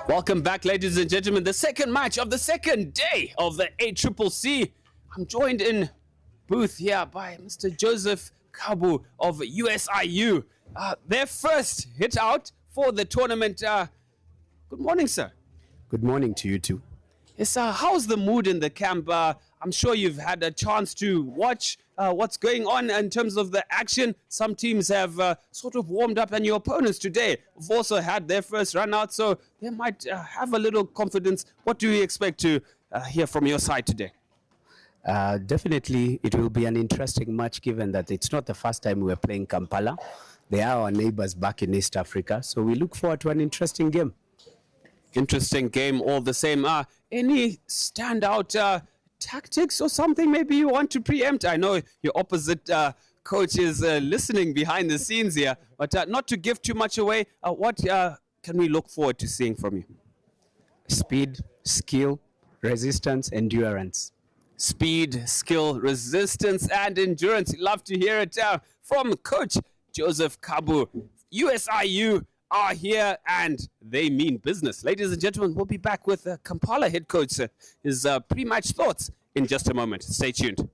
Welcome back, ladies and gentlemen. The second match of the second day of the Accc. I'm joined in booth here by Mr. Joseph Kabu of Usiu. Their first hit out for the tournament. Good morning, sir. Good morning to you too. Yes, how's the mood in the camp? I'm sure you've had a chance to watch what's going on in terms of the action. Some teams have sort of warmed up, and your opponents today have also had their first run out, so they might have a little confidence. What do you expect to hear from your side today? Definitely, it will be an interesting match, given that it's not the first time we're playing Kampala. They are our neighbors back in East Africa, so we look forward to an interesting game. Interesting game all the same. Any standout tactics or something maybe you want to preempt? I know your opposite coach is listening behind the scenes here, but not to give too much away, what can we look forward to seeing from you? Speed, skill, resistance, endurance. Speed, skill, resistance, and endurance. Love to hear it from Coach Joseph Kabu. Usiu are here and they mean business. Ladies and gentlemen, we'll be back with Kampala head coach, his pre-match thoughts in just a moment. Stay tuned.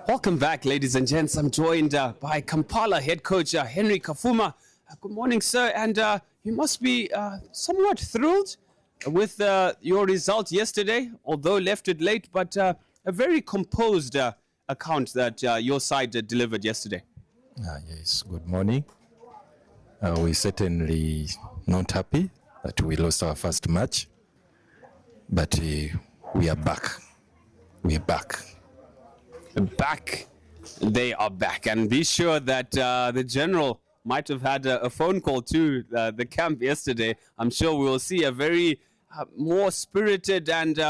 Welcome back, ladies and gents. I'm joined by Kampala head coach Henry Kafuma. Good morning, sir. And you must be somewhat thrilled with your result yesterday, although left it late, but a very composed account that your side delivered yesterday. Yes, good morning. We're certainly not happy that we lost our first match, but we are back. We're back. Back. They are back. And be sure that the general might have had a phone call to the camp yesterday. I'm sure we will see a very more spirited and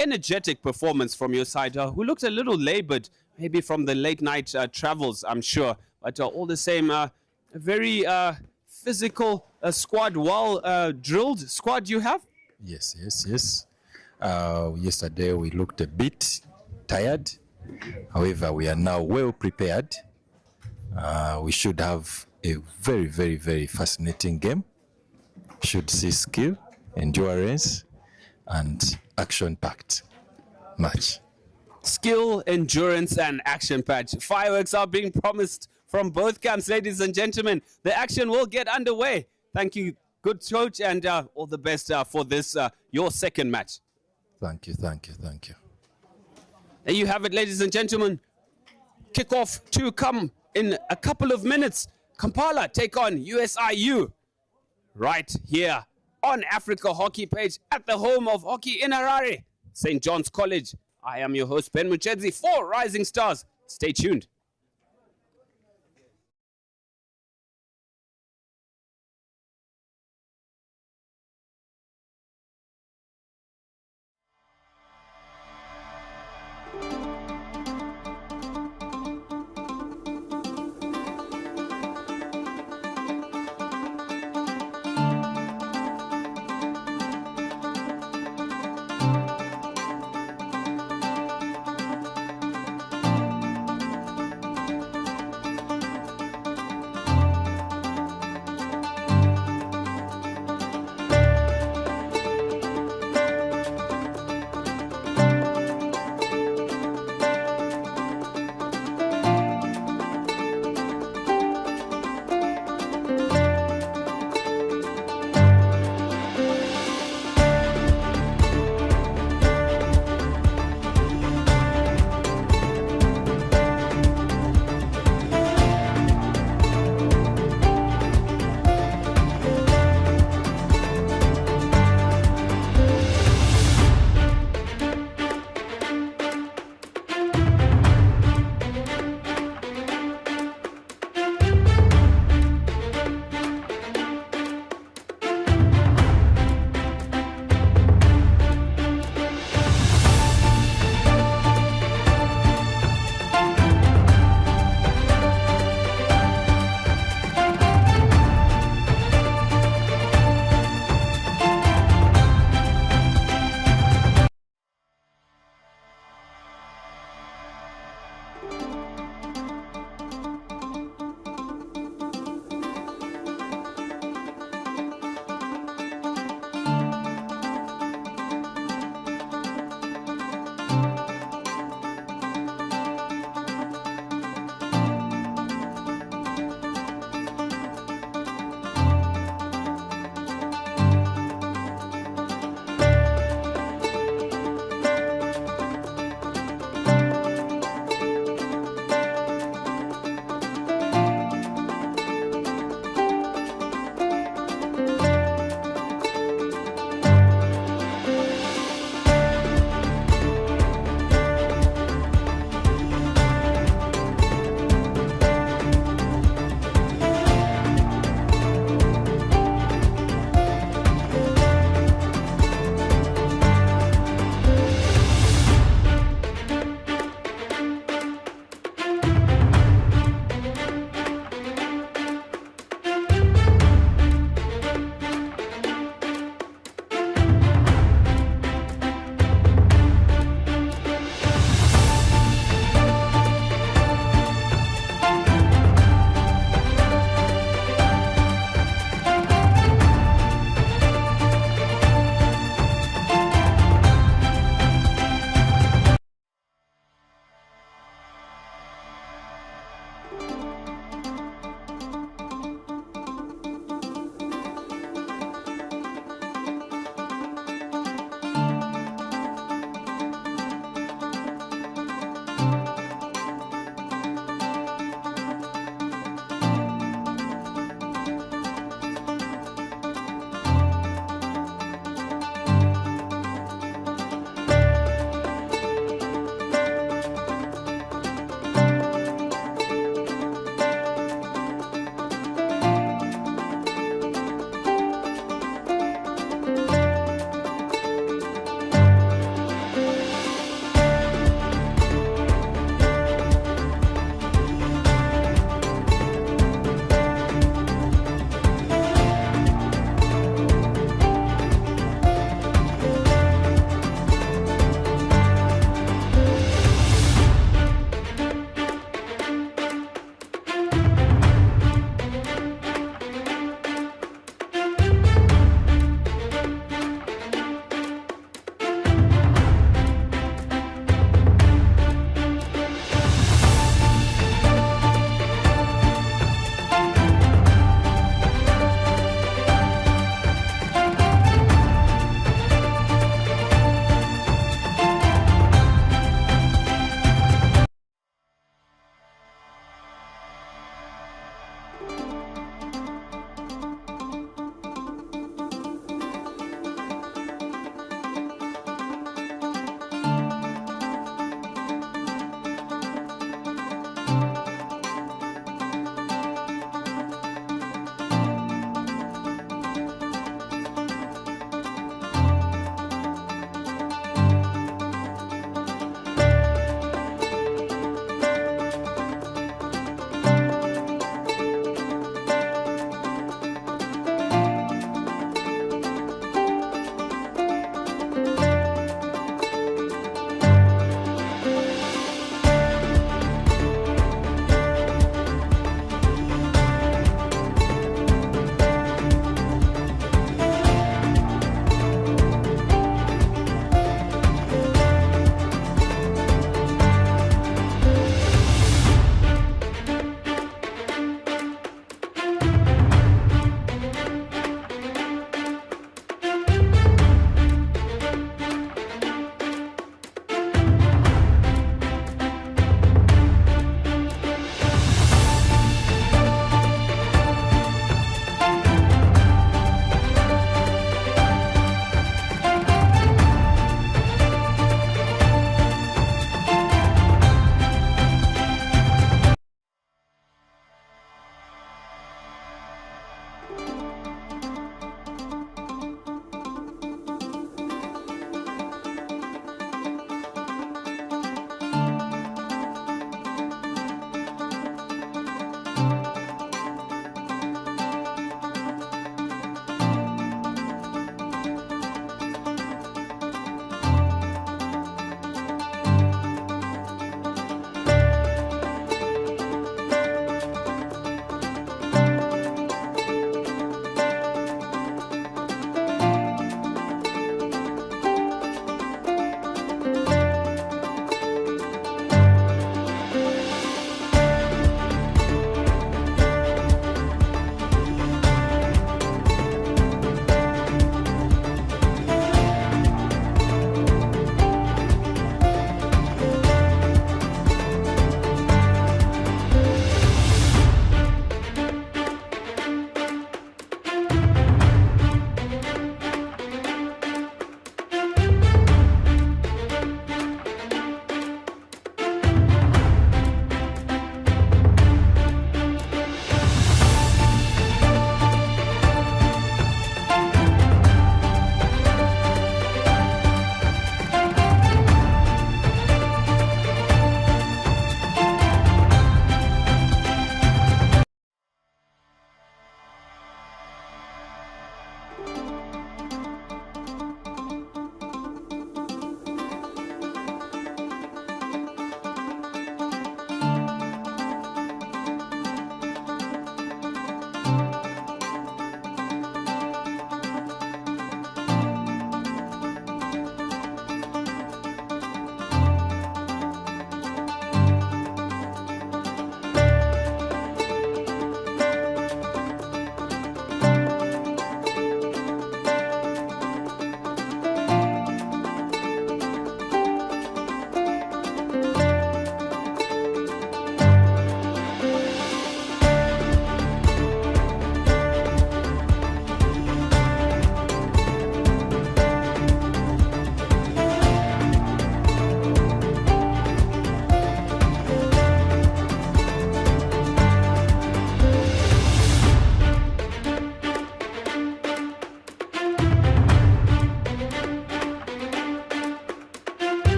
energetic performance from your side, who looked a little labored, maybe from the late night travels, I'm sure. But all the same, a very physical squad, well drilled squad you have? Yes. Yesterday we looked a bit tired. However, we are now well prepared. We should have a very, very, very fascinating game. Should see skill, endurance, and action-packed match. Skill, endurance, and action-packed. Fireworks are being promised from both camps, ladies and gentlemen. The action will get underway. Thank you, good coach, and all the best for this, your second match. Thank you, thank you, thank you. There you have it, ladies and gentlemen. Kickoff to come in a couple of minutes. Kampala take on USIU right here on Africa Hockey Page at the home of hockey in Harare, St. John's College. I am your host, Ben Muchedzi, for Rising Stars. Stay tuned.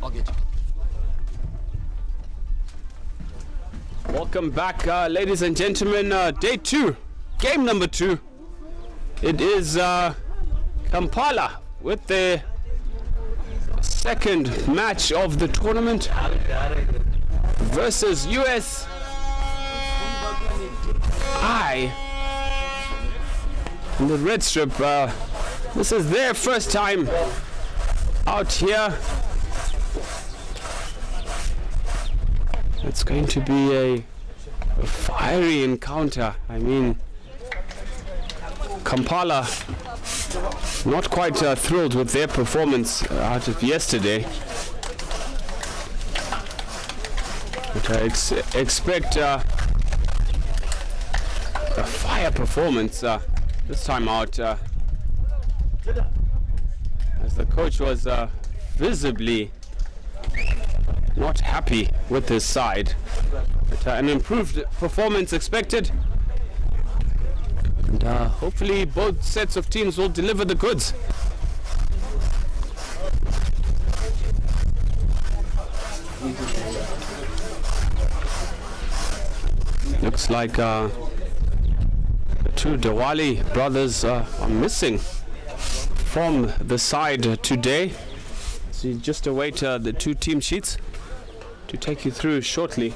I'll get you. Welcome back, ladies and gentlemen. Day 2, game number 2. It is Kampala with the second match of the tournament versus USI. In the red strip. This is their first time out here. It's going to be a fiery encounter. I mean, Kampala not quite thrilled with their performance out of yesterday. But I expect a fire performance this time out, as the coach was visibly not happy with his side. But, an improved performance expected, and hopefully both sets of teams will deliver the goods. Looks like the two Diwali brothers are missing from the side today. So you just await the two team sheets to take you through shortly.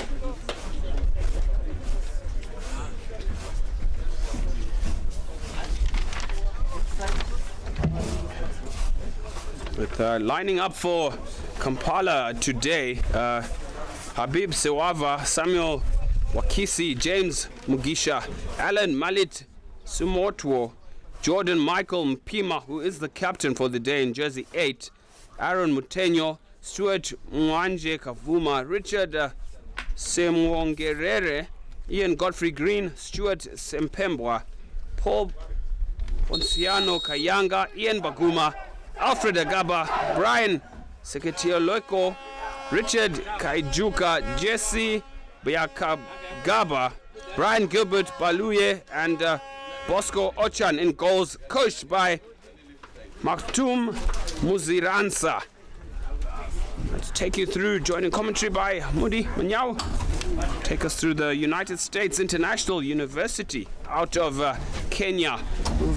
With lining up for Kampala today, Habib Sewava, Samuel Wakisi, James Mugisha, Alan Malit Sumotwo, Jordan Michael Mpima, who is the captain for the day in jersey 8, Aaron Mutenyo, Stuart Mwanje Kavuma, Richard Semwongerere, Ian Godfrey Green, Stuart Sempembwa, Paul Ponciano Kayanga, Ian Baguma, Alfred Agaba, Brian Seketioloko, Richard Kaijuka, Jesse Bayakagaba, Brian Gilbert Baluye, and Bosco Ochan in goals, coached by Maktoum Muziransa. Let's take you through, joining commentary by Mudi Manyao. Take us through the United States International University out of Kenya, who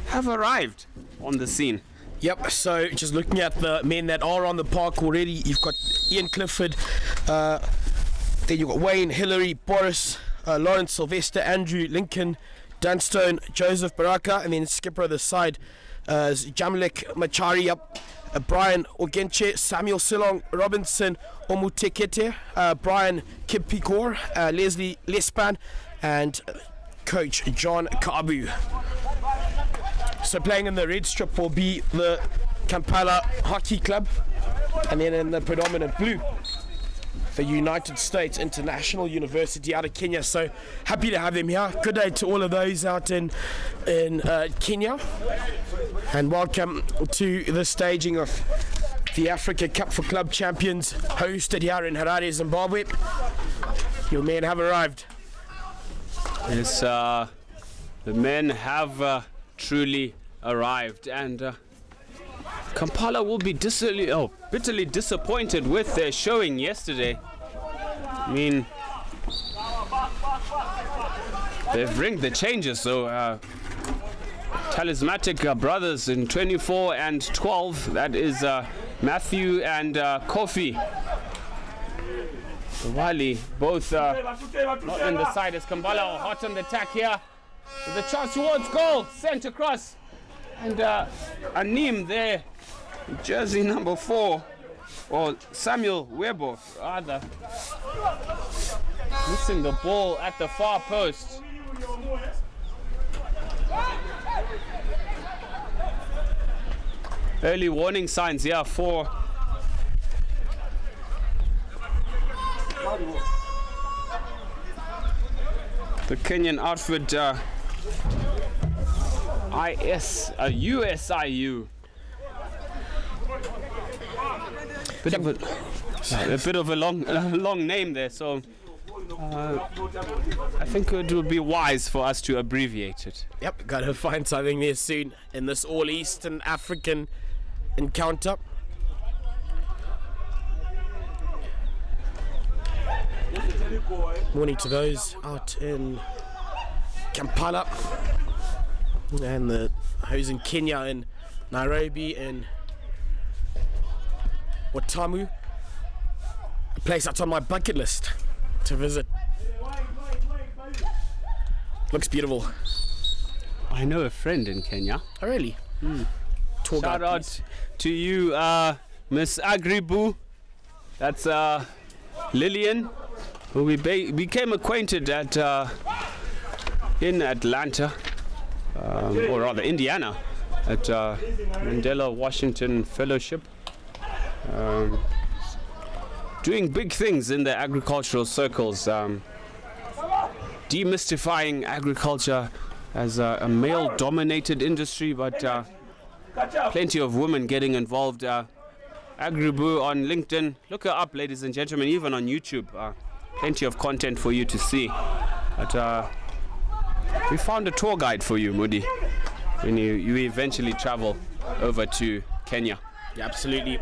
have arrived on the scene. Yep, so just looking at the men that are on the park already, you've got Ian Clifford, then you've got Wayne, Hillary, Boris, Lawrence, Sylvester, Andrew, Lincoln, Dunstone, Joseph Baraka, and then skipper of the side is Jamilek Machari up, Brian Ogenche, Samuel Silong, Robinson Omutekete, Brian Kipikor, Leslie Lespan, and coach John Kabu. So playing in the red strip will be the Kampala Hockey Club, and then in the predominant blue, the United States International University out of Kenya. So happy to have them here. Good day to all of those out in Kenya, and welcome to the staging of the Africa Cup for Club Champions, hosted here in Harare, Zimbabwe. Your men have arrived. Yes, the men have truly arrived, and Kampala will be bitterly disappointed with their showing yesterday. I mean, they've ringed the changes, so Talismatic brothers in 24 and 12, that is Matthew and Kofi Wali, both not on the side as Kampala hot on the attack here. With a chance towards goal, sent across, and Anim there, jersey number 4, or Samuel Webo rather, missing the ball at the far post. Early warning signs here for the Kenyan outfit, USIU. A bit of a long name there, so I think it would be wise for us to abbreviate it. Yep, gotta find something there soon in this all Eastern African encounter. Morning to those out in Kampala and those in Kenya and Nairobi and Watamu, a place that's on my bucket list to visit. Looks beautiful. I know a friend in Kenya. Oh, really? Tour Shout guide, out please. to you, Miss Agribu. That's Lillian, who we became acquainted at in Atlanta, or rather Indiana, at Mandela Washington Fellowship. Doing big things in the agricultural circles, demystifying agriculture as a male-dominated industry, but plenty of women getting involved. Agribu on LinkedIn, look her up, ladies and gentlemen, even on YouTube. Plenty of content for you to see. But we found a tour guide for you, Moody, when you eventually travel over to Kenya. Yeah, absolutely.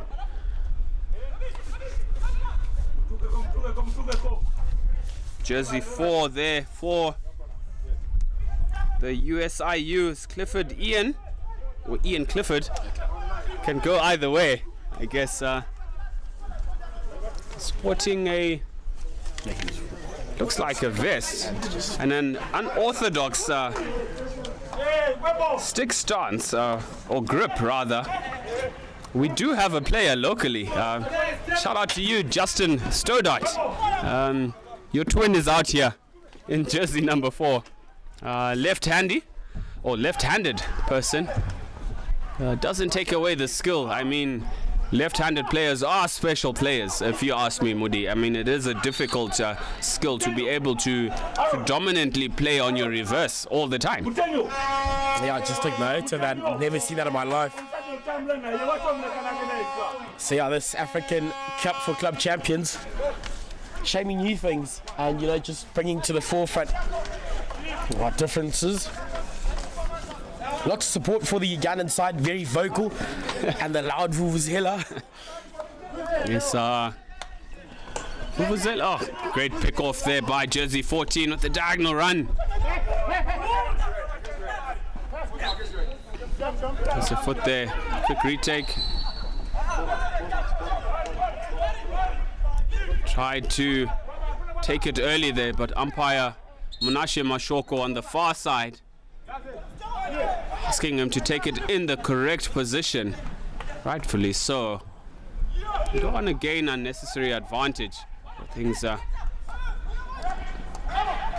Jersey 4 there for the USIU's Clifford Ian, or Ian Clifford, can go either way, I guess. Sporting a, looks like a vest and an unorthodox stick stance, or grip rather. We do have a player locally. Shout out to you, Justin Stodart. Your twin is out here in jersey number 4. Left-handy or left-handed person. Doesn't take away the skill. I mean, left-handed players are special players, if you ask me, Moody. I mean, it is a difficult skill to be able to predominantly play on your reverse all the time. Yeah, I just took note of that. Never seen that in my life. So yeah, this African Cup for Club Champions, shaming new things and, you know, just bringing to the forefront what differences. Lots of support for the Ugandan side, very vocal, and the loud vuvuzela. Yes, vuvuzela. Oh, great pick off there by jersey 14 with the diagonal run. There's a foot there. Quick retake. Tried to take it early there, but umpire Munashe Mashoko on the far side asking him to take it in the correct position. Rightfully so. You don't want to gain unnecessary advantage. Things I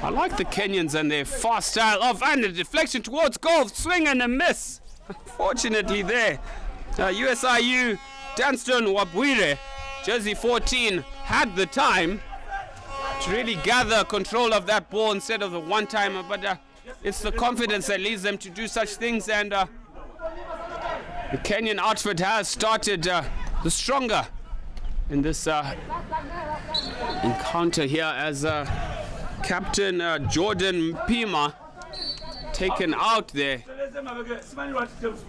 like the Kenyans and their fast style of, and the deflection towards goal, swing and a miss. Unfortunately there, USIU Danston Wabwire, jersey 14, had the time to really gather control of that ball instead of the one-timer, but it's the confidence that leads them to do such things, and the Kenyan outfit has started the stronger in this encounter here as Captain Jordan Mpima taken out there.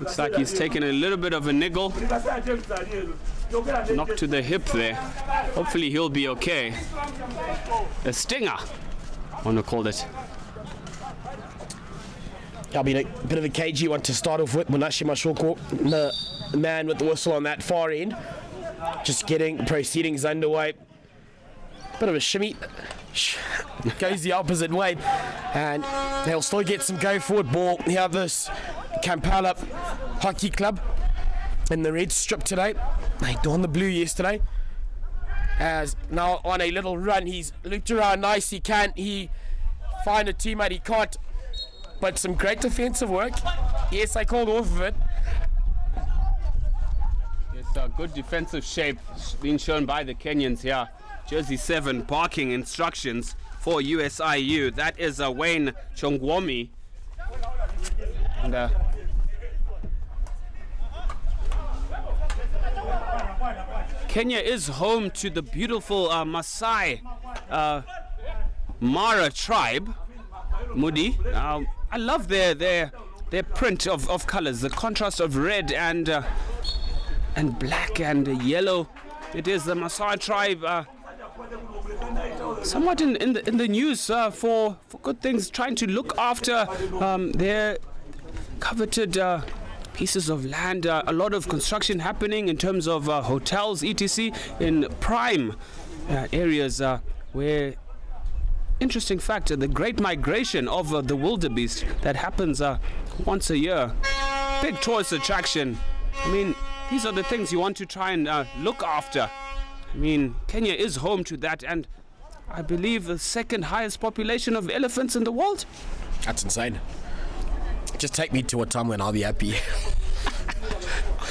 Looks like he's taken a little bit of a niggle. Knock to the hip there. Hopefully he'll be okay. A stinger, I want to call it. I mean, a bit of a cagey one to start off with. Munashe Mashoko, the man with the whistle on that far end, just getting proceedings underway. Bit of a shimmy, goes the opposite way, and they'll still get some go forward ball here. This Kampala Hockey Club in the red strip today. They donned the blue yesterday. As now on a little run, he's looped around nice. Can he find a teammate? He can't. But some great defensive work. Yes, I called off of it. It's a good defensive shape being shown by the Kenyans here. Jersey 7 parking instructions for USIU. That is Wayne Chongwomi. And Kenya is home to the beautiful Maasai Mara tribe. Moody. I love their print of colors, the contrast of red and black and yellow. It is the Maasai tribe somewhat in the news for good things, trying to look after their coveted pieces of land. A lot of construction happening in terms of hotels, etc., in prime areas where, interesting fact, the great migration of the wildebeest that happens once a year. Big tourist attraction. I mean, these are the things you want to try and look after. I mean, Kenya is home to that, and I believe the second highest population of elephants in the world. That's insane. Just take me to a time when I'll be happy.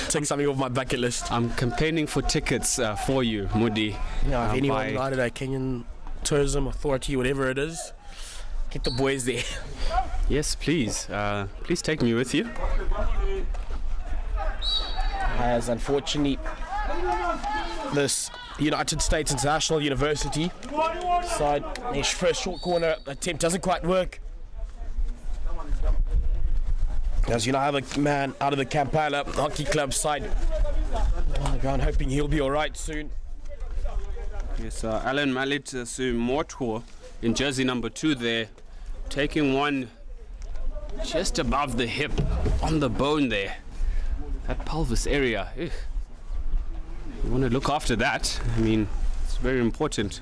Take something off my bucket list. I'm campaigning for tickets for you, Mudi. Yeah, if anyone, I don't know, Kenyan Tourism Authority, whatever it is, get the boys there. Yes, please. Please take me with you. As unfortunately, this United States International University side, their first short corner attempt doesn't quite work. As you know, I have a man out of the Kampala Hockey Club side on the ground, hoping he'll be alright soon. Yes, Alan Malit Sumortor in jersey number 2 there, taking one just above the hip, on the bone there, that pelvis area. Ugh. You want to look after that. I mean, it's very important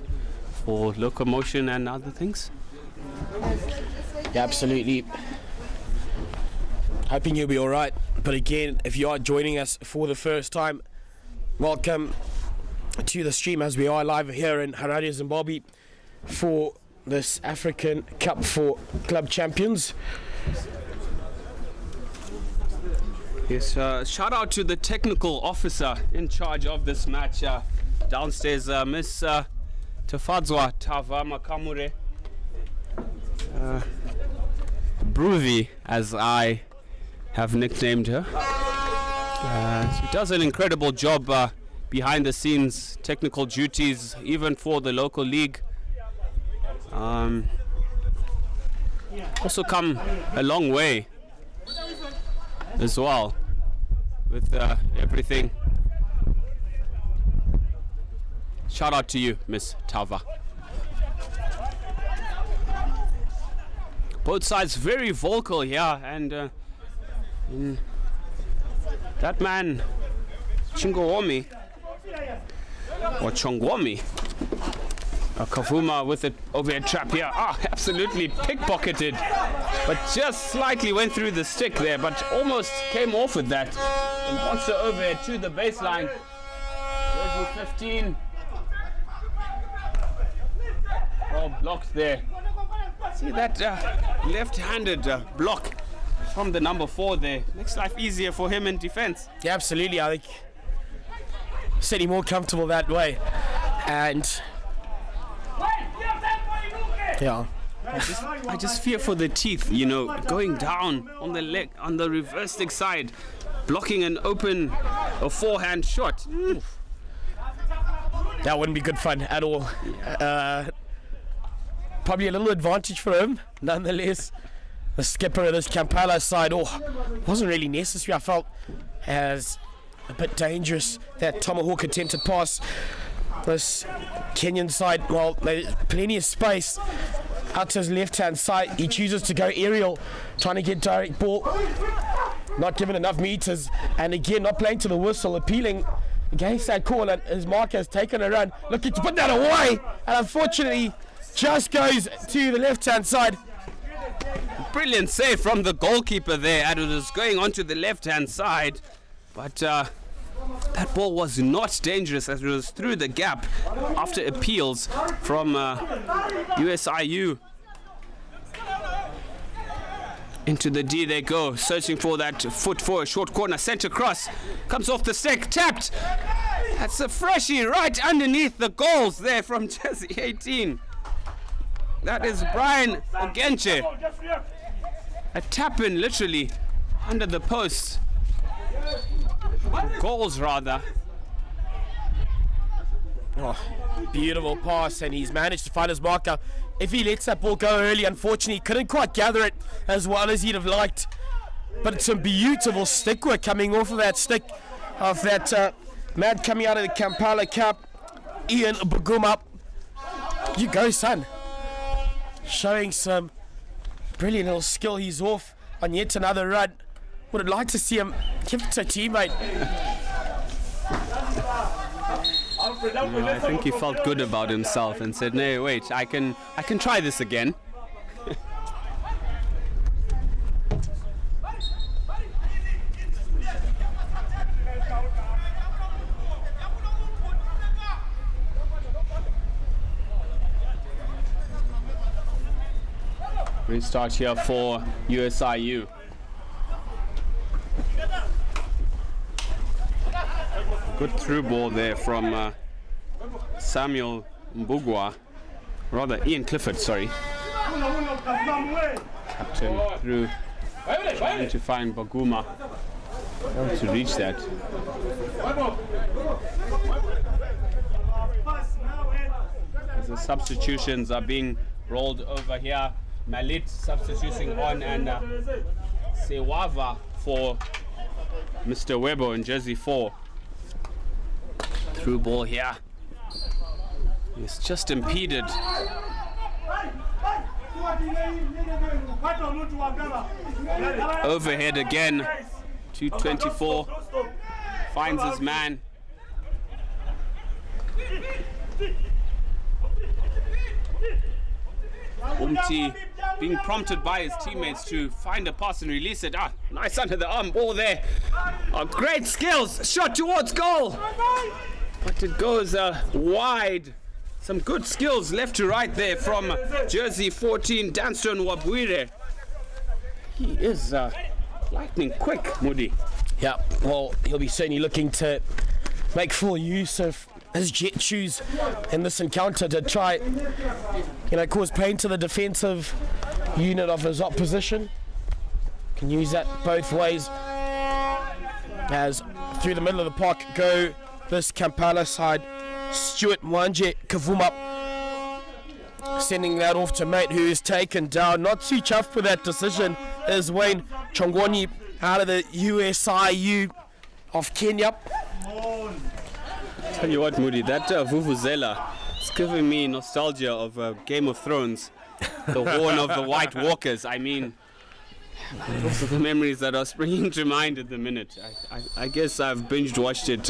for locomotion and other things. Yeah, absolutely. Hoping you'll be alright. But again, if you are joining us for the first time, welcome to the stream as we are live here in Harare, Zimbabwe for this African Cup for Club Champions. Yes, shout out to the technical officer in charge of this match downstairs, Miss Tafadzwa Tava Makamure. Broovy, as I have nicknamed her. She does an incredible job behind the scenes, technical duties, even for the local league. Also come a long way as well with everything. Shout out to you, Miss Tava. Both sides very vocal here, and that man Chingowomi or Chongwomi, Kavuma with it overhead trap here. Absolutely pickpocketed, but just slightly went through the stick there, but almost came off with that. And monster overhead to the baseline. Jersey 15. Oh, blocked there. See that left-handed block from the number 4 there. Makes life easier for him in defense. Yeah, absolutely. I think sitting more comfortable that way. And yeah, I just fear for the teeth, you know, going down on the leg, on the reverse stick side, blocking an open forehand shot. That wouldn't be good fun at all. Probably a little advantage for him, nonetheless. The skipper of this Kampala side, wasn't really necessary. I felt as a bit dangerous, that tomahawk attempted pass. This Kenyan side, well, there's plenty of space out to his left-hand side. He chooses to go aerial, trying to get direct ball. Not given enough meters, and again, not playing to the whistle, appealing against that call, and his marker has taken a run, looking to put that away, and unfortunately, just goes to the left-hand side. Brilliant save from the goalkeeper there, and it was going onto the left-hand side, but that ball was not dangerous as it was through the gap after appeals from USIU. Into the D they go, searching for that foot for a short corner, centre cross, comes off the stick, tapped. That's a freshie right underneath the goals there from Jersey 18. That is Brian Ogenche. A tap-in literally under the post. Goals rather. Beautiful pass, and he's managed to find his marker. If he lets that ball go early, unfortunately, he couldn't quite gather it as well as he'd have liked. But it's some beautiful stick work coming off of that stick of that man coming out of the Kampala Cup, Ian Buguma. You go, son. Showing some brilliant little skill. He's off on yet another run. Would have liked to see him give it to a teammate. I think he felt good about himself and said, "No, wait, I can try this again." Restart here for USIU. Good through ball there from Samuel Mbugwa, rather Ian Clifford, sorry. Captain through, trying to find Baguma. Able to reach that. As the substitutions are being rolled over here. Malit substituting on and Sewava for Mr. Webo in jersey 4. Through ball here. It's just impeded. Overhead again. 224. Finds his man. Umti being prompted by his teammates to find a pass and release it. Nice under the arm ball there. Great skills. Shot towards goal. But it goes wide. Some good skills left to right there from jersey 14, Danston Wabwire. He is lightning quick, Moody. Yeah, well, he'll be certainly looking to make full use of his jet shoes in this encounter to try, cause pain to the defensive unit of his opposition. Can use that both ways. As through the middle of the park go this Kampala side, Stuart Mwanje Kavuma, sending that off to mate who is taken down. Not too chuffed with that decision is Wayne Chongwani out of the USIU of Kenya. Tell you what, Moody, that Vuvuzela is giving me nostalgia of Game of Thrones, the Horn of the White Walkers. I mean, those are the memories that are springing to mind at the minute. I guess I've binge watched it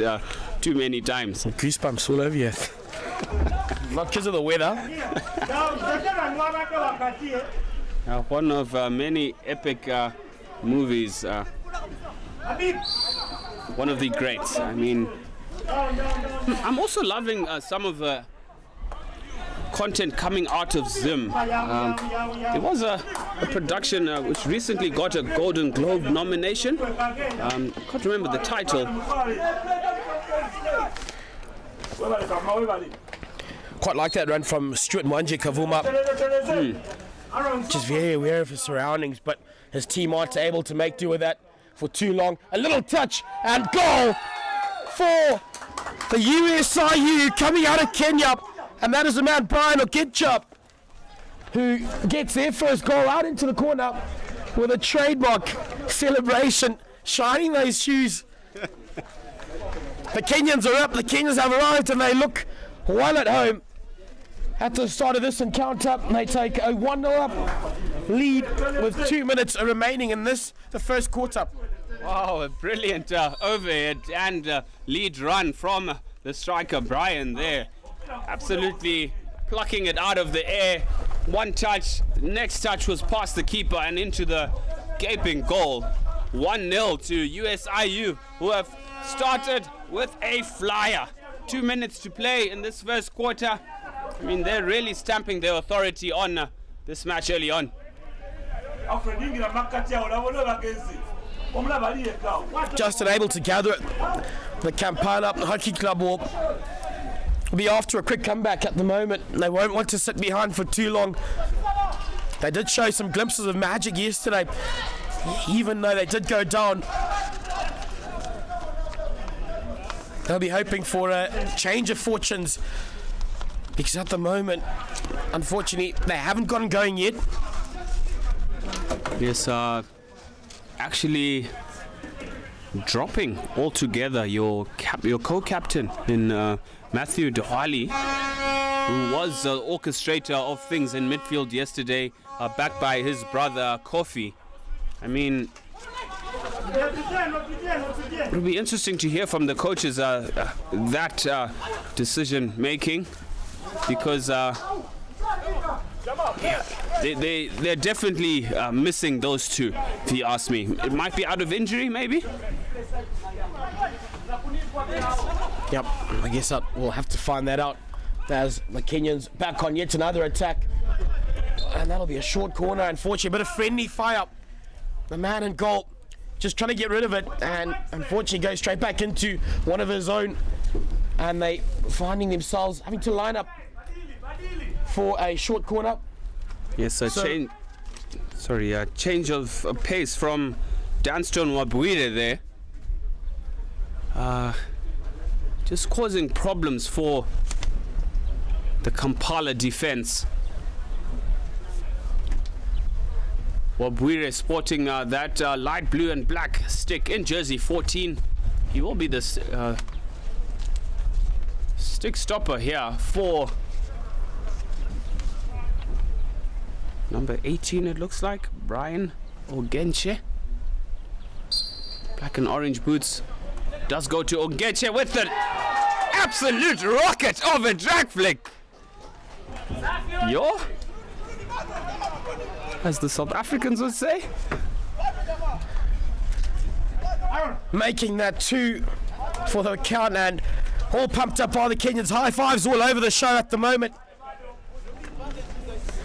too many times. Goosebumps all over you. Not because of the weather. One of many epic movies. One of the greats. I mean, I'm also loving some of the content coming out of Zim. There was a production which recently got a Golden Globe nomination. I can't remember the title. Quite like that run from Stuart Mwanje Kavuma. Just very aware of his surroundings, but his team aren't able to make do with that for too long. A little touch and goal for the USIU coming out of Kenya. And that is the man Brian Okitchup, who gets their first goal out into the corner with a trademark celebration, shining those shoes. The Kenyans are up, the Kenyans have arrived, and they look well at home. At the start of this encounter, they take a 1-0 up lead with 2 minutes remaining in this, the first quarter. Wow, a brilliant overhead and lead run from the striker Brian there. Absolutely plucking it out of the air. One touch, the next touch was past the keeper and into the gaping goal. 1-0 to USIU, who have started with a flyer. 2 minutes to play in this first quarter. I mean, they're really stamping their authority on this match early on. Just unable to gather it. The Kampala Hockey Club will be after a quick comeback at the moment. They won't want to sit behind for too long. They did show some glimpses of magic yesterday, even though they did go down. They'll be hoping for a change of fortunes, because at the moment, unfortunately, they haven't gotten going yet. Yes, actually dropping altogether your co-captain in Matthew Dohali. who was the orchestrator of things in midfield yesterday, backed by his brother Kofi. I mean, it'll be interesting to hear from the coaches that decision making, because they're definitely missing those two, if you ask me. It might be out of injury, maybe. Yep, I guess we'll have to find that out as the Kenyans back on yet another attack. And that'll be a short corner, unfortunately. But a friendly fire up. The man in goal just trying to get rid of it, and unfortunately goes straight back into one of his own. And they finding themselves having to line up for a short corner. Yes, change of pace from Danston Wabwire there. Just causing problems for the Kampala defense. Wabwire sporting that light blue and black stick in jersey 14. He will be the stick stopper here for number 18, it looks like, Brian Ogenche. Black and orange boots. Does go to Ogenche with an absolute rocket of a drag flick. Yo? As the South Africans would say. Making that 2 for the count, and all pumped up by the Kenyans. High fives all over the show at the moment.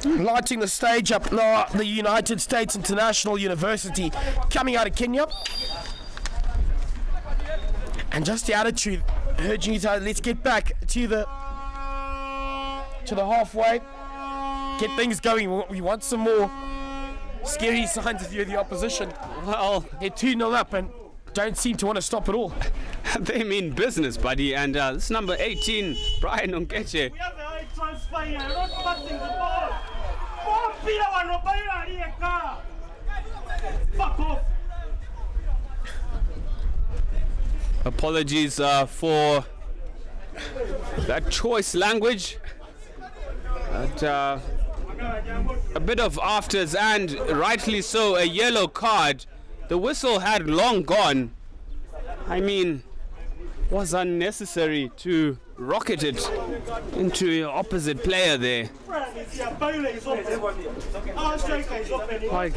Lighting the stage up now, the United States International University coming out of Kenya. And just the attitude, urging you to let's get back to the halfway, get things going. We want some more scary signs of you, the opposition. Well, they're 2-0 up and don't seem to want to stop at all. they mean business, buddy. And this number 18, Brian Onkeche. We have a high transfer here, not passing the ball. Fuck off. Apologies for that choice language. But, a bit of afters, and rightly so, a yellow card. The whistle had long gone. I mean, was unnecessary to rocket it into your opposite player there. Like,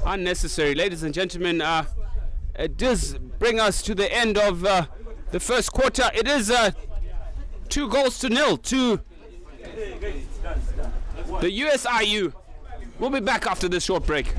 unnecessary. Ladies and gentlemen, it does bring us to the end of the first quarter. It is 2-0 to the USIU. We'll be back after this short break.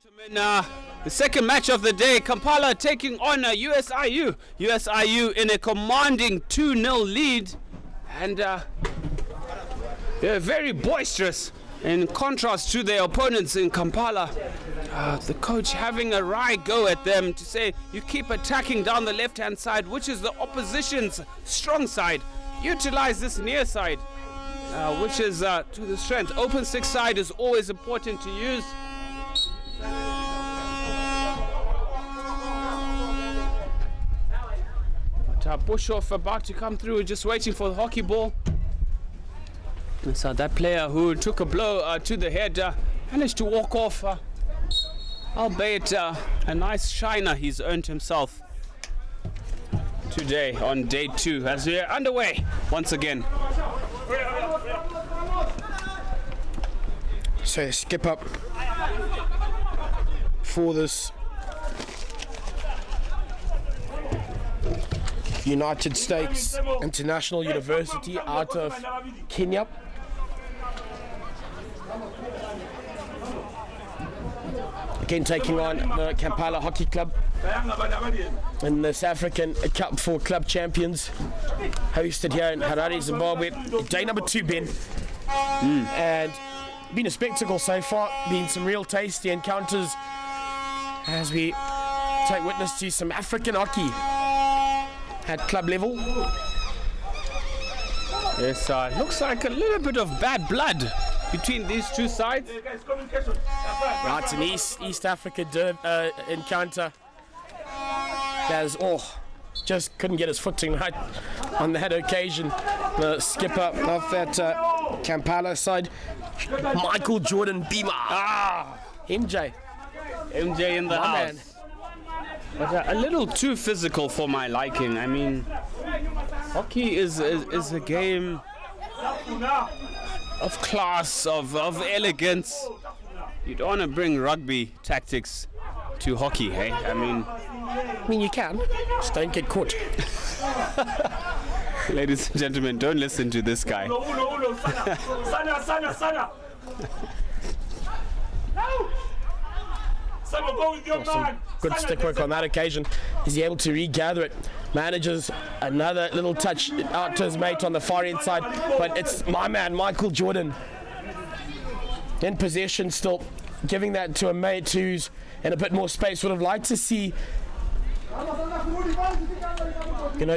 The second match of the day, Kampala taking on USIU. USIU in a commanding 2-0 lead, and they're very boisterous in contrast to their opponents in Kampala. The coach having a wry go at them to say, you keep attacking down the left-hand side, which is the opposition's strong side. Utilize this near side, which is to the strength. Open six side is always important to use. Bushoff about to come through, just waiting for the hockey ball. And so that player who took a blow to the head managed to walk off, albeit a nice shiner he's earned himself today on day 2 as we're underway once again. So skip up for this United States International University out of Kenya. Again taking on the Kampala Hockey Club in the South African Cup for Club Champions, hosted here in Harare, Zimbabwe. Day number 2, Ben. And been a spectacle so far, been some real tasty encounters as we take witness to some African hockey at club level. Yes, looks like a little bit of bad blood between these two sides. Right, an East Africa encounter. As just couldn't get his footing right on that occasion. The skipper of that Kampala side, Michael Jordan Beamer. MJ in the house. Man. But a little too physical for my liking. I mean, hockey is a game of class, of elegance. You don't want to bring rugby tactics to hockey, hey? I mean, you can. Just don't get caught. Ladies and gentlemen, don't listen to this guy. Awesome. Good stick work on that occasion. Is he able to regather it? Manages another little touch out to his mate on the far end side, but it's my man Michael Jordan in possession still, giving that to a mate who's in a bit more space. Would have liked to see,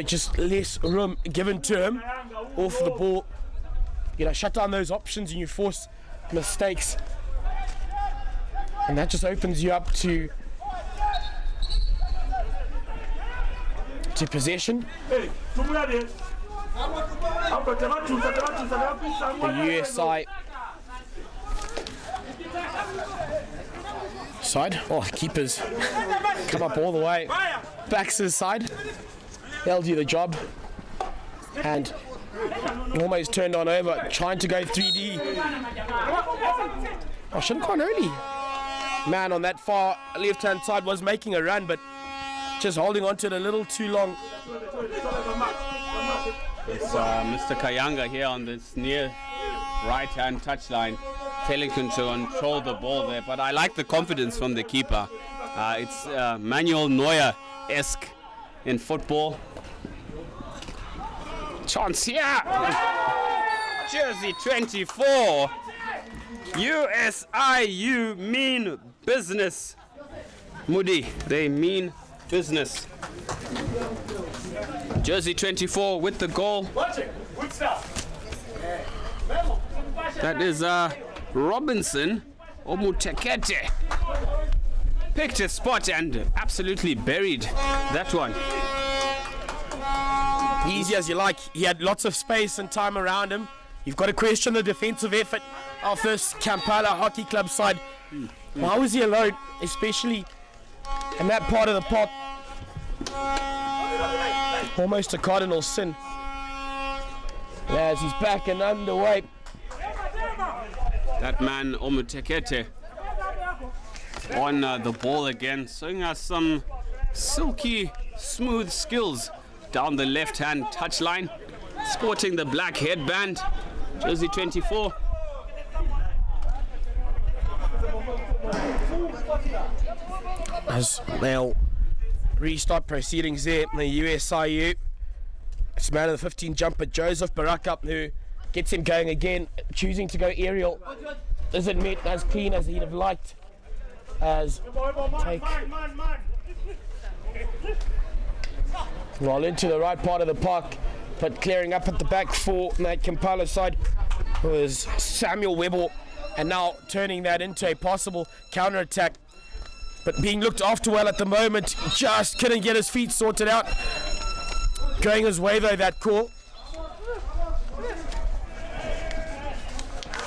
just less room given to him off the ball. Shut down those options and you force mistakes. And that just opens you up to possession. The USI side. Keepers come up all the way. Bax's side. They'll do the job. And almost turned on over, trying to go 3D. Should have gone early. Man on that far left-hand side was making a run, but just holding on to it a little too long. It's Mr. Kayanga here on this near right-hand touchline, failing to control the ball there. But I like the confidence from the keeper. It's Manuel Neuer-esque in football. Chance here. Jersey 24. USIU mean business. Moody, they mean business. Jersey 24 with the goal. That is Robinson Omutekete. Picked a spot and absolutely buried that one. Easy as you like. He had lots of space and time around him. You've got to question the defensive effort of this Kampala Hockey Club side. Why was he alone, especially in that part of the park? Almost a cardinal sin. As he's back and underway. That man Omutekete on the ball again, showing us some silky smooth skills down the left-hand touchline, sporting the black headband, jersey 24. As they'll restart proceedings there in the USIU. It's man of the 15 jumper, Joseph Baraka, who gets him going again, choosing to go aerial. Isn't met as clean as he'd have liked. As take well into the right part of the park, but clearing up at the back for that Kampala side was Samuel Webber, and now turning that into a possible counter-attack. But being looked after well at the moment, just couldn't get his feet sorted out. Going his way though, that call.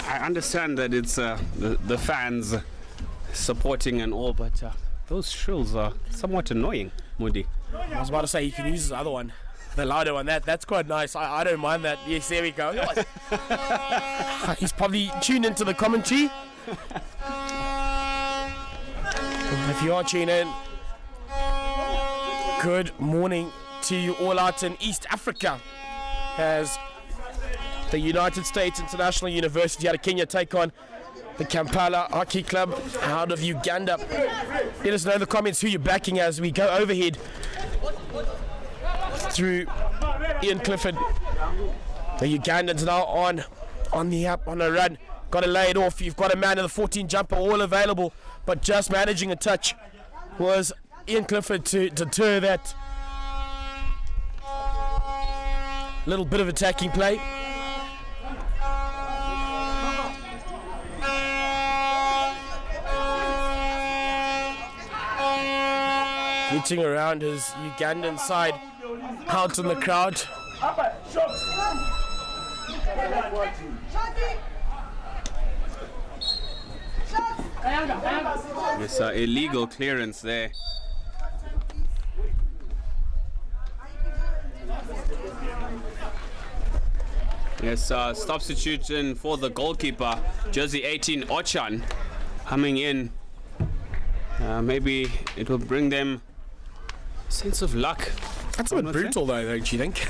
I understand that it's the fans supporting and all, but those shrills are somewhat annoying, Moody. I was about to say you can use his other one, the louder one. That's quite nice. I don't mind that. Yes, there we go. He's probably tuned into the commentary. If you are tuned in, good morning to you all out in East Africa, as the United States International University out of Kenya take on the Kampala Hockey Club out of Uganda. Let us know in the comments who you're backing as we go overhead through Ian Clifford. The Ugandans now on the up, on a run. Got to lay it off. You've got a man in the 14 jumper all available, but just managing a touch was Ian Clifford to deter that little bit of attacking play. Getting around his Ugandan side out in the crowd. It's an illegal clearance there. Yes, substitution for the goalkeeper, jersey 18, Ochan, coming in. Maybe it will bring them a sense of luck. That's a bit brutal though, don't you think?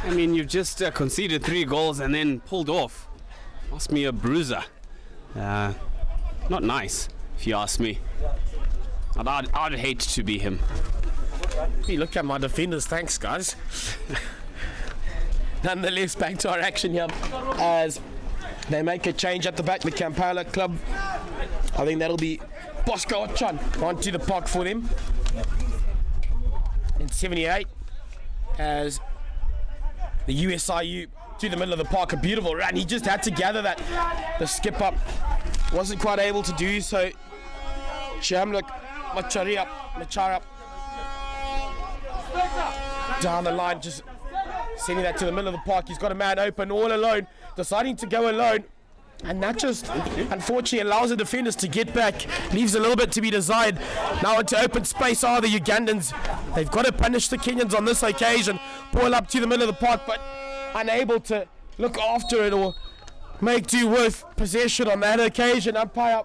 I mean, you've just conceded 3 goals and then pulled off. Must be a bruiser. Not nice, if you ask me. I'd hate to be him. Hey, look at my defenders, thanks guys. Nonetheless, back to our action here as they make a change at the back, the Kampala club. I think that'll be Bosco Ochan onto the park for them. In 78, as the USIU to the middle of the park, a beautiful run. He just had to gather that. The skip up wasn't quite able to do so. Shamluk Machara down the line, just sending that to the middle of the park. He's got a man open all alone, deciding to go alone. And that just unfortunately allows the defenders to get back. Leaves a little bit to be desired. Now into open space are the Ugandans. They've got to punish the Kenyans on this occasion. Ball up to the middle of the park, but unable to look after it or make do with possession on that occasion. Umpire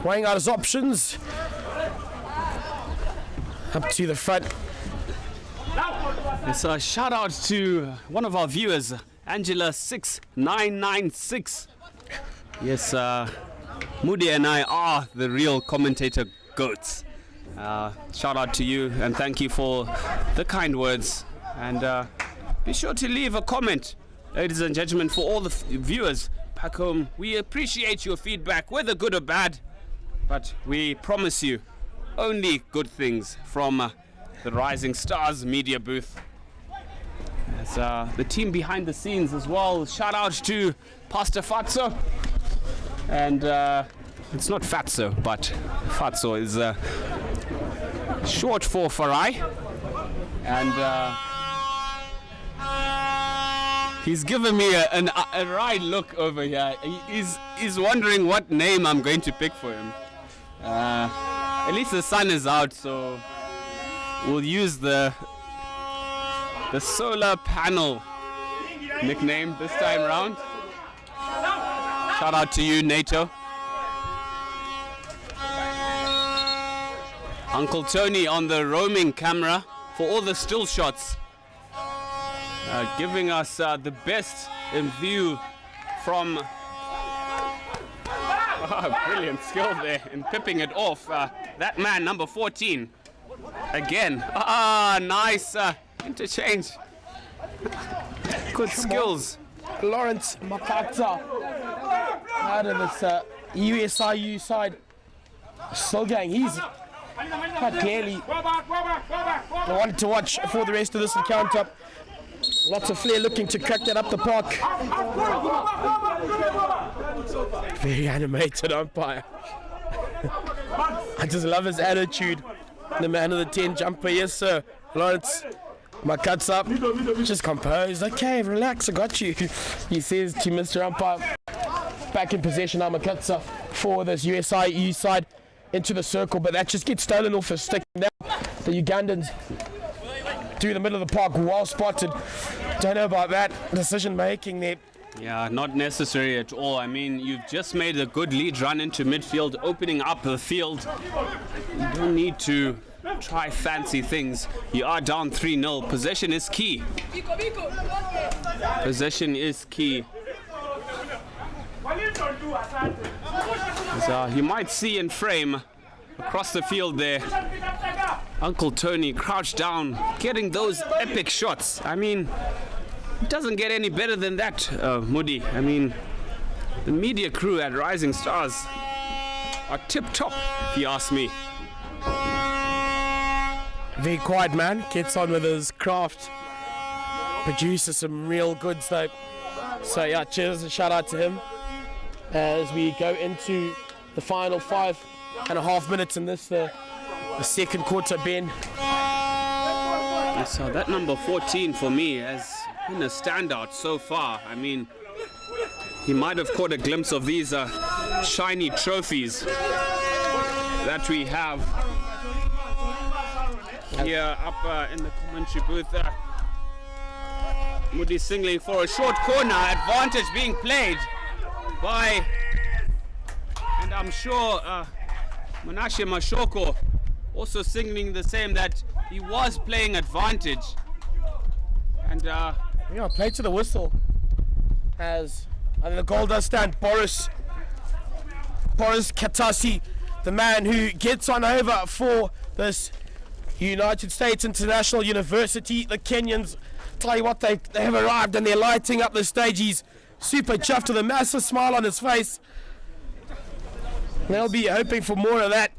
weighing out his options. Up to the front. It's a shout out to one of our viewers, Angela6996. Yes, Moody and I are the real commentator goats. Shout out to you and thank you for the kind words. And be sure to leave a comment, ladies and gentlemen, for all the viewers back home. We appreciate your feedback, whether good or bad, but we promise you only good things from the Rising Stars media booth. As the team behind the scenes as well. Shout out to Pastor Fatso. And it's not Fatso, but Fatso is short for Farai. And he's given me a wry look over here. He's wondering what name I'm going to pick for him. At least the sun is out, so we'll use the solar panel nickname this time round. Shout out to you, NATO. Uncle Tony on the roaming camera for all the still shots. giving us the best in view from brilliant skill there in pipping it off. That man, number 14, again. Nice interchange. Good skills. Lawrence Makata out of this USIU side. Still going. He's quite clearly the one to watch for the rest of this encounter. Lots of flair looking to crack that up the park. Very animated umpire. I just love his attitude. The man of the 10 jumper, yes sir. Lawrence Makatsa, just composed. Okay, relax, I got you. He says to Mr. Umpire. Back in possession now, Makatsa for this USIU side into the circle, but that just gets stolen off his stick. Now the Ugandans through the middle of the park, well spotted. Don't know about that decision making there. Yeah, not necessary at all. I mean, you've just made a good lead run into midfield, opening up the field. You don't need to try fancy things. You are down 3-0. Possession is key. Possession is key. So you might see in frame across the field there, Uncle Tony crouched down, getting those epic shots. I mean, it doesn't get any better than that, Moody. I mean, the media crew at Rising Stars are tip-top, if you ask me. Very quiet man, gets on with his craft. Produces some real goods though. So yeah, cheers and shout out to him as we go into the final 5.5 minutes in this the second quarter, Ben. So that number 14 for me has been a standout so far. I mean, he might have caught a glimpse of these shiny trophies that we have here up in the commentary booth. Moody singling for a short corner, advantage being played by, and I'm sure Menashe Mashoko also signaling the same, that he was playing advantage. And yeah, play to the whistle as the goal does stand. Boris Katasi, the man who gets on over for this United States International University. The Kenyans, tell you what, they have arrived and they're lighting up the stage. He's super chuffed with a massive smile on his face. They'll be hoping for more of that.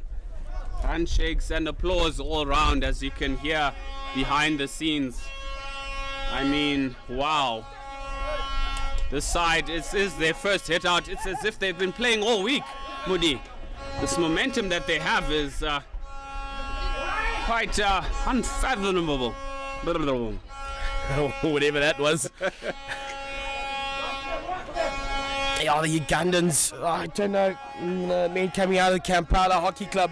Handshakes and applause all around, as you can hear behind the scenes. I mean, wow. This side is their first hit out. It's as if they've been playing all week, Moody. This momentum that they have is quite unfathomable. Whatever that was. Yeah, the Ugandans, I don't know, men coming out of the Kampala Hockey Club,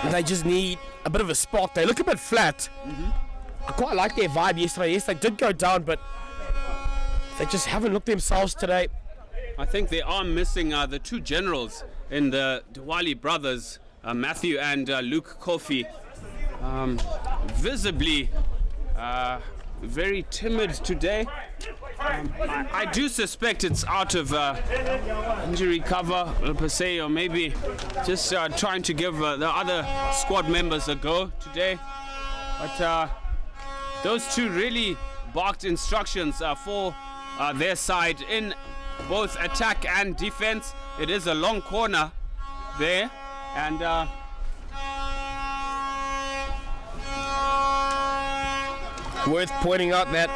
they just need a bit of a spot. They look a bit flat. I quite like their vibe yesterday. Yes, they did go down, but they just haven't looked themselves today. I think they are missing the two generals in the Diwali brothers, Matthew and Luke Kofi. Visibly very timid today. I do suspect it's out of injury cover per se, or maybe just trying to give the other squad members a go today. But those two really barked instructions for their side in both attack and defense. It is a long corner there, and worth pointing out that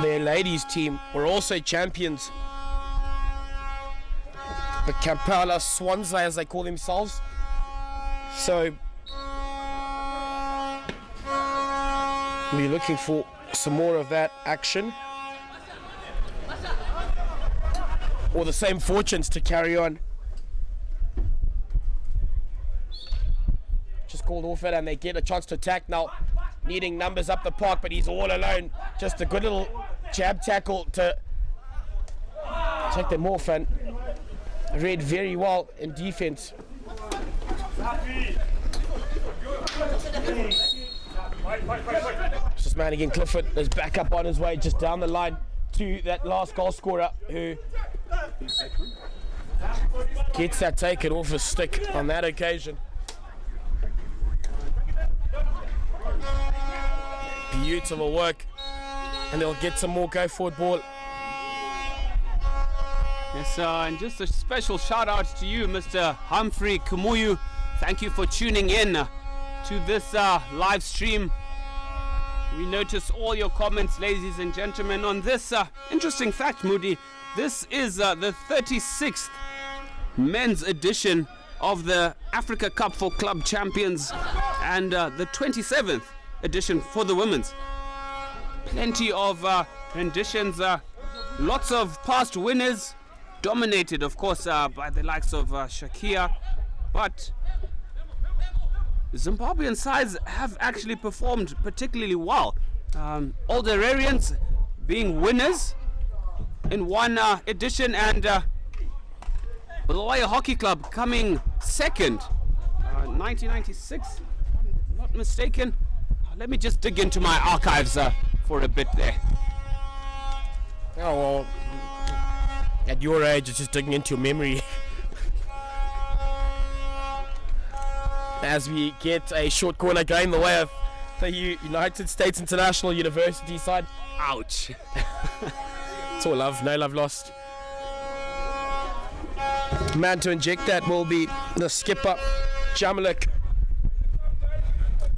their ladies team were also champions. The Kampala Swans, as they call themselves. So we're looking for some more of that action, or the same fortunes to carry on. Just called off it and they get a chance to attack now. Needing numbers up the park, but he's all alone. Just a good little jab tackle to take them off, and read very well in defense. Just This man again, Clifford, is back up on his way just down the line to that last goal scorer who gets that taken off his stick on that occasion. Beautiful work, and they'll get some more go forward ball. Yes, and just a special shout out to you, Mr. Humphrey Kumuyu. Thank you for tuning in to this live stream. We notice all your comments, ladies and gentlemen, on this interesting fact, Moody. This is the 36th men's edition of the Africa Cup for Club Champions and the 27th edition for the women's. Plenty of renditions, lots of past winners, dominated, of course, by the likes of Shakia, but Zimbabwean sides have actually performed particularly well. Older Arians being winners in one edition, and Bulawayo Hockey Club coming second, 1996, if I'm not mistaken. Let me just dig into my archives for a bit there. Oh, well, at your age, it's just digging into your memory. As we get a short corner going the way of the United States International University side. Ouch. It's all love, no love lost. Man to inject that will be the skipper, Jamalik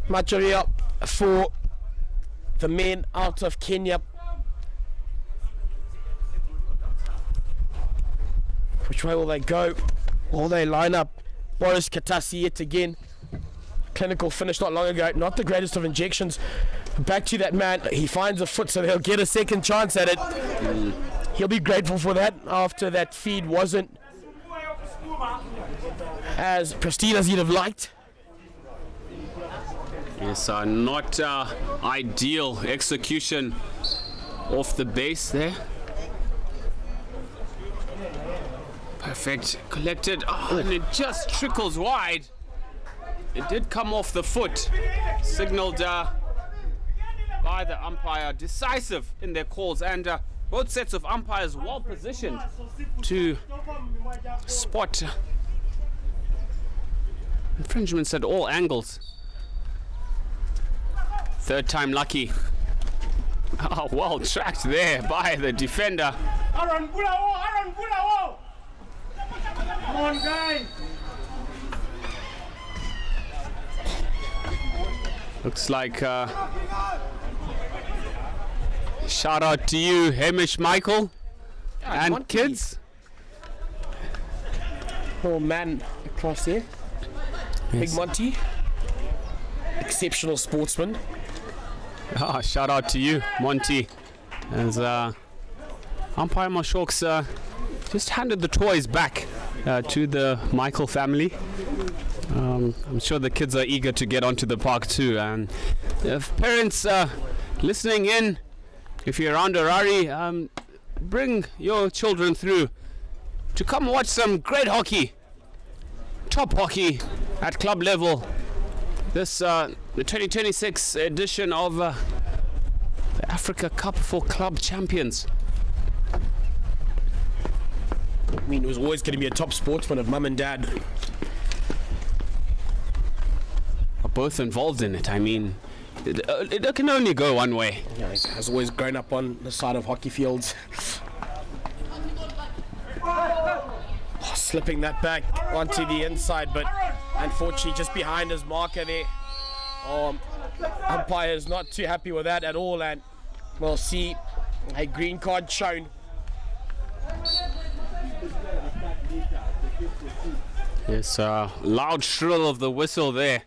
Macharia, for the men out of Kenya. Which way will they go? Will they line up? Boris Katasi yet again. Clinical finish not long ago. Not the greatest of injections. Back to that man. He finds a foot, so they'll get a second chance at it. He'll be grateful for that after that feed wasn't as pristine as he'd have liked. Yes, not ideal execution off the base there. Perfect, collected, and it just trickles wide. It did come off the foot, signaled by the umpire. Decisive in their calls, and both sets of umpires well positioned to spot infringements at all angles. Third time lucky. Oh, well tracked there by the defender. Aaron Bulawo! Come on, guys! Looks like shout out to you, Hamish Michael, and Monty. kids. Oh man, across there. Big Yes. Monty. Exceptional sportsman. Shout out to you, Monty. As umpire Mashok's just handed the toys back to the Michael family. I'm sure the kids are eager to get onto the park too. And if parents listening in, if you're around Harare, bring your children through to come watch some great hockey, top hockey at club level. This the 2026 edition of the Africa Cup for Club Champions. I mean, it was always going to be a top sportsman of mum and dad. Are both involved in it. I mean, it can only go one way. You know, he has always grown up on the side of hockey fields. Slipping that back onto the inside, but unfortunately just behind his marker there. Umpire is not too happy with that at all, and we'll see a green card shown. Yes, loud shrill of the whistle there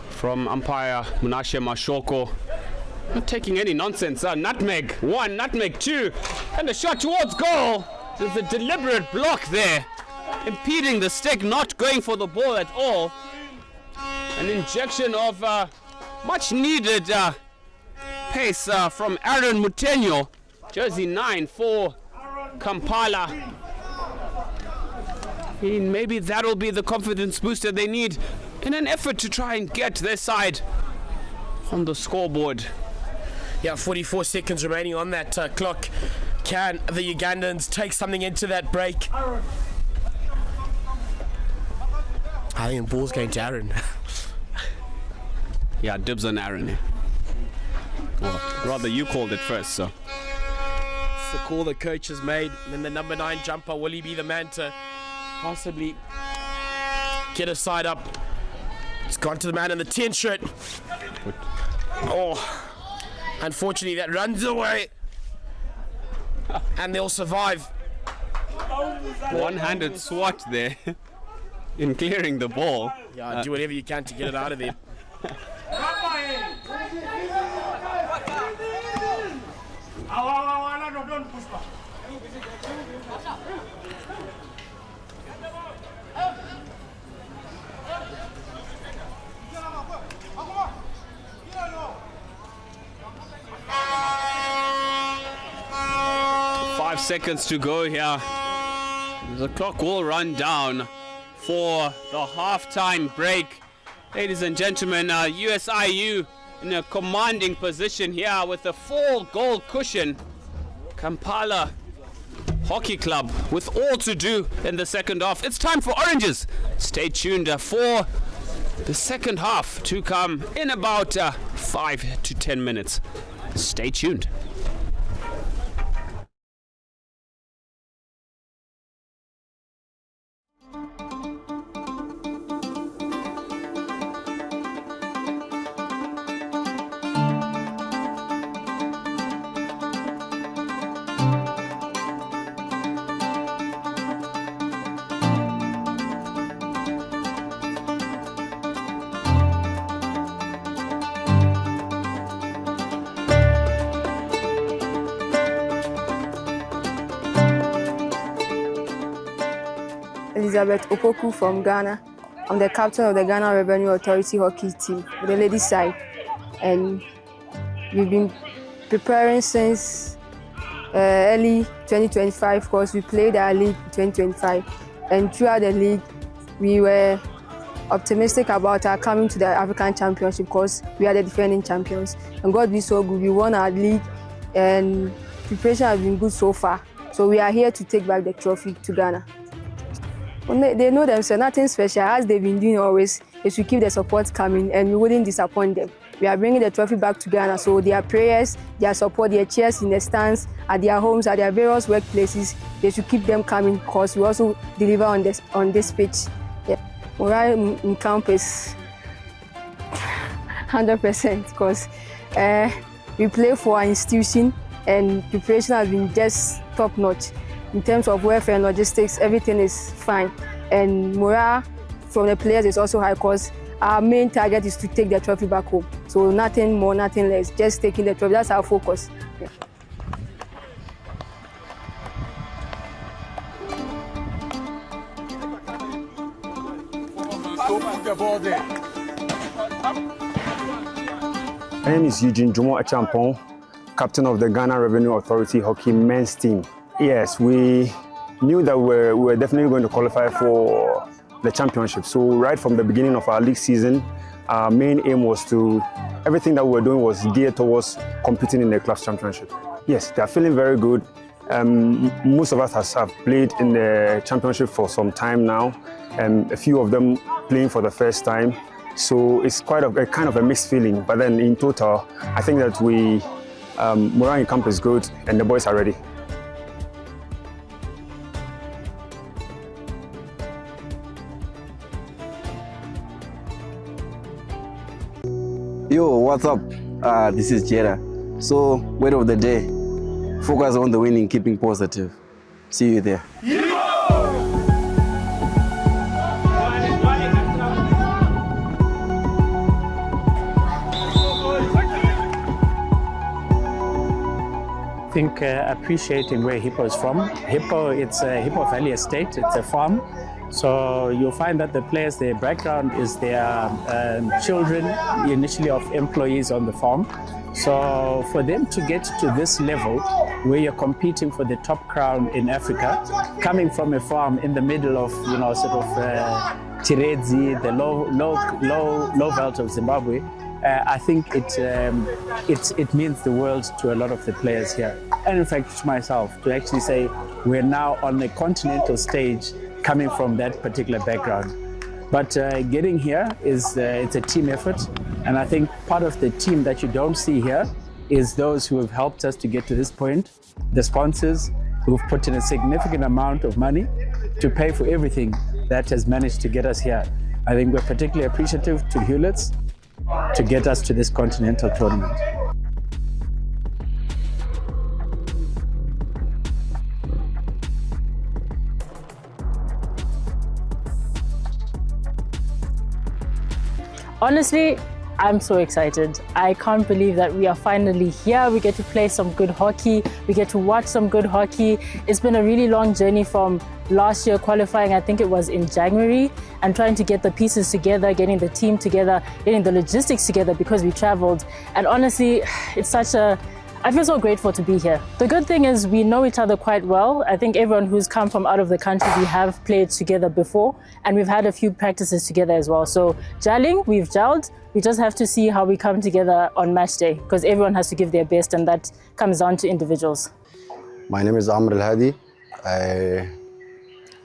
from umpire Munashe Mashoko. Not taking any nonsense. Nutmeg 1, nutmeg 2, and a shot towards goal. There's a deliberate block there, impeding the stick, not going for the ball at all. An injection of much needed pace from Aaron Mutenyo, jersey 9 for Kampala. I mean, maybe that'll be the confidence booster they need in an effort to try and get their side on the scoreboard. Yeah, 44 seconds remaining on that clock. Can the Ugandans take something into that break? I think the ball's going to Aaron. Yeah, dibs on Aaron. Or rather, you called it first, so. It's the call the coach has made. And then the number 9 jumper, will he be the man to possibly get a side up? It's gone to the man in the 10 shirt. Oh, unfortunately, that runs away. And they'll survive. One-handed swat there in clearing the ball. Yeah, do whatever you can to get it out of there. 5 seconds to go here. The clock will run down for the halftime break. Ladies and gentlemen, USIU in a commanding position here with a 4-goal cushion. Kampala Hockey Club with all to do in the second half. It's time for Oranges. Stay tuned for the second half to come in about 5 to 10 minutes. Stay tuned. Elizabeth Opoku from Ghana. I'm the captain of the Ghana Revenue Authority hockey team, the ladies side. And we've been preparing since early 2025 because we played our league in 2025. And throughout the league, we were optimistic about our coming to the African Championship because we are the defending champions. And God be so good, we won our league and preparation has been good so far. So we are here to take back the trophy to Ghana. They know themselves, nothing special, as they've been doing always, is to keep the support coming and we wouldn't disappoint them. We are bringing the trophy back to Ghana, so their prayers, their support, their cheers in the stands, at their homes, at their various workplaces, they should keep them coming because we also deliver on this pitch. Yeah. Morale in camp is 100% because we play for our institution and preparation has been just top notch. In terms of welfare and logistics, everything is fine. And morale from the players is also high because our main target is to take the trophy back home. So nothing more, nothing less, just taking the trophy. That's our focus. Yeah. My name is Eugene Jumo Achampong, captain of the Ghana Revenue Authority hockey men's team. Yes, we knew that we were definitely going to qualify for the championship. So right from the beginning of our league season, our main aim was everything that we were doing was geared towards competing in the club's championship. Yes, they are feeling very good. Most of us have played in the championship for some time now, and a few of them playing for the first time. So it's quite a kind of a mixed feeling. But then in total, I think that morale in camp is good and the boys are ready. Yo, what's up? This is Jera. So, word of the day, focus on the winning, keeping positive. See you there. I think appreciating where Hippo is from. Hippo, it's a Hippo Valley Estate, it's a farm. So you'll find that the players, their background is their children, initially of employees on the farm. So for them to get to this level, where you're competing for the top crown in Africa, coming from a farm in the middle of, sort of Tirezi, the low belt of Zimbabwe, I think it means the world to a lot of the players here, and in fact to myself, to actually say we're now on a continental stage coming from that particular background. But getting here is it's a team effort, and I think part of the team that you don't see here is those who have helped us to get to this point, the sponsors who've put in a significant amount of money to pay for everything that has managed to get us here. I think we're particularly appreciative to Hewlett's to get us to this continental tournament. Honestly, I'm so excited. I can't believe that we are finally here. We get to play some good hockey. We get to watch some good hockey. It's been a really long journey from last year qualifying, I think it was in January, and trying to get the pieces together, getting the team together, getting the logistics together because we traveled. And honestly, I feel so grateful to be here. The good thing is we know each other quite well. I think everyone who's come from out of the country, we have played together before, and we've had a few practices together as well. So gelling, we've gelled. We just have to see how we come together on match day, because everyone has to give their best, and that comes down to individuals. My name is Amr Al Hadi.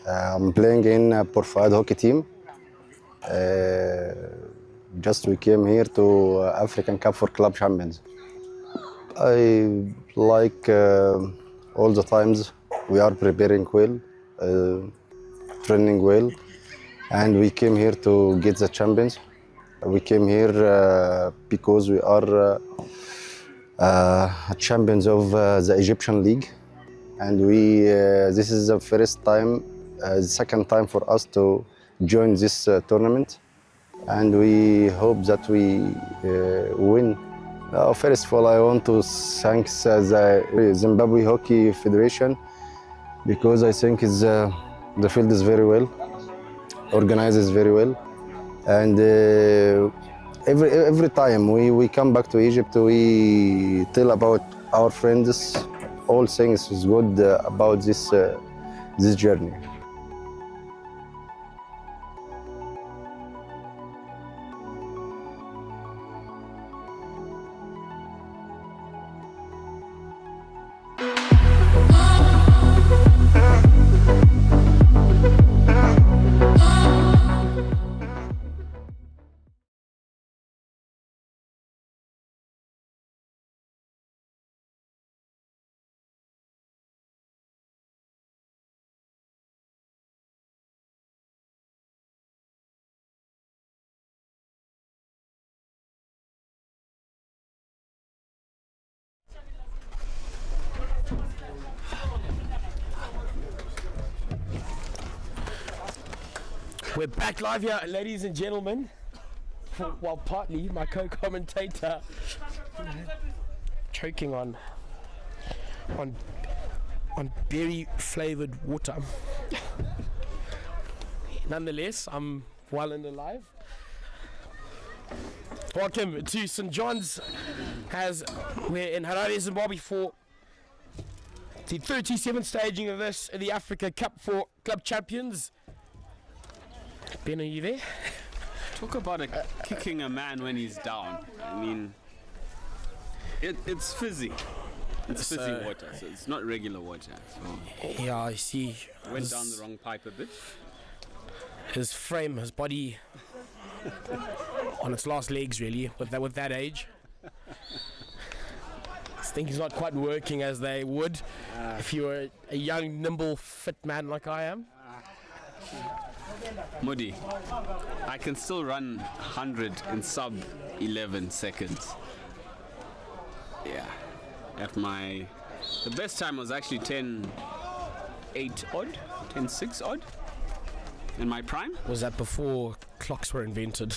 I'm playing in Port Fahd hockey team. Just we came here to African Cup for Club Champions. I like all the times we are preparing well, training well, and we came here to get the champions. We came here because we are champions of the Egyptian League, and this is the first time, second time for us to join this tournament, and we hope that we win. First of all, I want to thank the Zimbabwe Hockey Federation, because I think the field is very well, organized very well, and every time we come back to Egypt, we tell about our friends all things is good about this journey. We're back live here, ladies and gentlemen. Well, partly my co-commentator choking on berry-flavored water. Nonetheless, I'm well and alive. Welcome to St. John's, we're in Harare, Zimbabwe for the 37th staging of this, the Accc Cup for Club Champions. Ben, are you there? Talk about kicking a man when he's down. I mean, it's fizzy. It's fizzy water, so it's not regular water. So yeah, I see. Went down the wrong pipe a bit. His frame, his body on its last legs, really, with that age. I think he's not quite working as they would if you were a young, nimble, fit man like I am. Mudi, I can still run 100 in sub 11 seconds. Yeah, the best time was actually 10.8 odd, 10.6 odd in my prime. Was that before clocks were invented?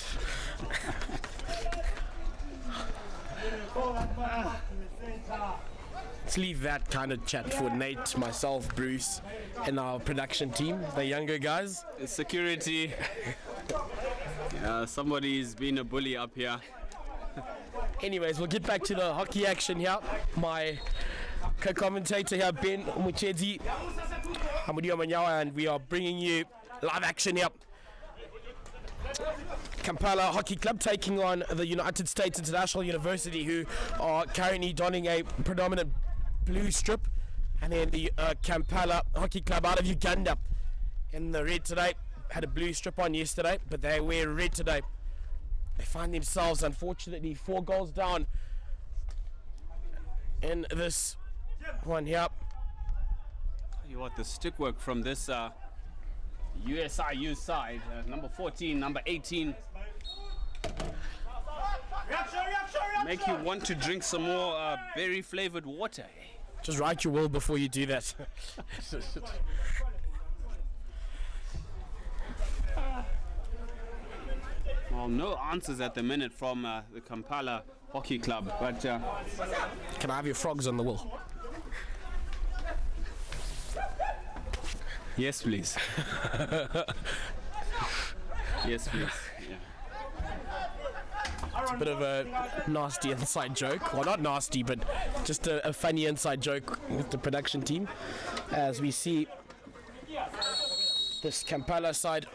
Let's leave that kind of chat for Nate, myself, Bruce, and our production team, the younger guys. Security. Somebody's been a bully up here. Anyways, we'll get back to the hockey action here. My co-commentator here, Ben Muchedzi, Hamudio Manyawa, and we are bringing you live action here. Kampala Hockey Club taking on the United States International University, who are currently donning a predominant blue strip, and then the Kampala Hockey Club out of Uganda in the red today. Had a blue strip on yesterday, but they wear red today. They find themselves, unfortunately, 4 goals down in this one here. Tell you what, the stick work from this USIU side, number 14, number 18, make you want to drink some more berry flavored water. Just write your will before you do that. Well, no answers at the minute from the Kampala Hockey Club, but can I have your frogs on the will? Yes, please. Yes, please. Yeah. It's a bit of a nasty inside joke. Well, not nasty, but just a funny inside joke with the production team. As we see this Kampala side,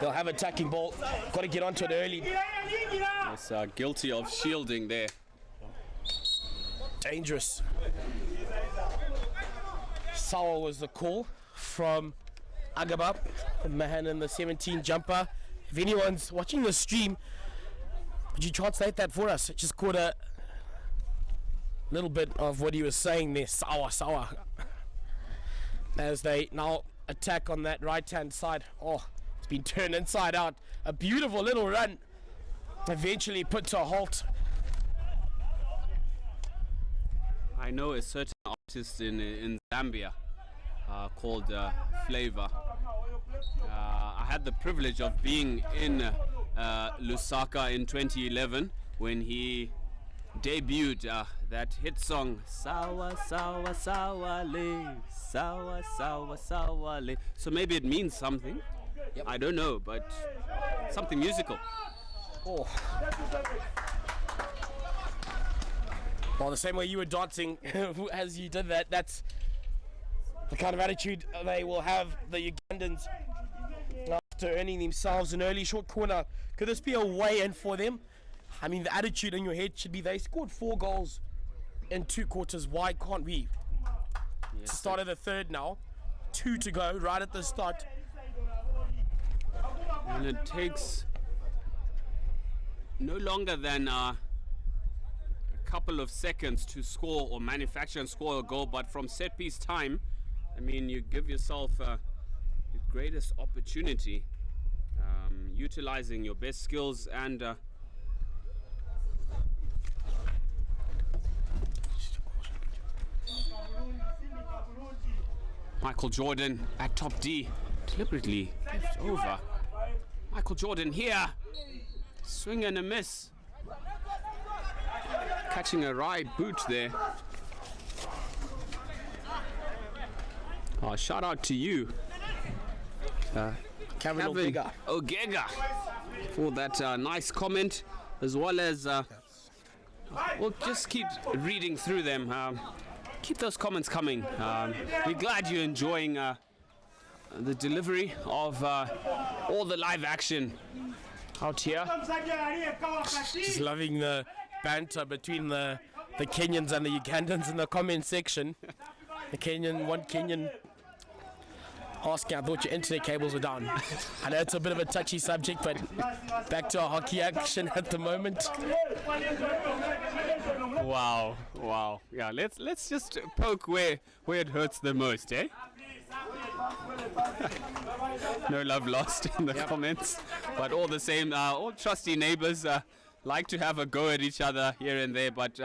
they'll have attacking ball. Got to get onto it early. Yes, guilty of shielding there. Dangerous. Sawa was the call from Agaba, the man in the 17 jumper. If anyone's watching the stream, would you translate that for us? Just caught a little bit of what he was saying there. Sawa. As they now attack on that right-hand side. Oh, it's been turned inside out. A beautiful little run. Eventually put to a halt. I know a certain artist in Zambia called Flavor. I had the privilege of being in Lusaka in 2011 when he debuted that hit song Sawa Sawa Sawa Le, Sawa Sawa Sawa Le. So maybe it means something. Yep. I don't know, but something musical. Oh. Well, the same way you were dancing as you did that, that's the kind of attitude they will have, the Ugandans, after earning themselves an early short corner. Could this be a way in for them? I mean, the attitude in your head should be they scored 4 goals in 2 quarters. Why can't we? Yes, it's the start of the third now. 2 to go right at the start. And it takes no longer than a couple of seconds to score or manufacture and score a goal, but from set piece time, I mean, you give yourself the greatest opportunity, utilizing your best skills and Michael Jordan at top D, deliberately left over. Michael Jordan here, swing and a miss. Catching a right boot there. Oh, shout out to you, Kevin Ogega, for that nice comment, as well as we'll just keep reading through them. Keep those comments coming. We're glad you're enjoying the delivery of all the live action out here. Just loving the banter between the Kenyans and the Ugandans in the comment section. One Kenyan asking, I thought your internet cables were down. I know it's a bit of a touchy subject, but back to our hockey action at the moment. Wow. Yeah, let's just poke where it hurts the most, eh? No love lost in the comments, but all the same, all trusty neighbors like to have a go at each other here and there, but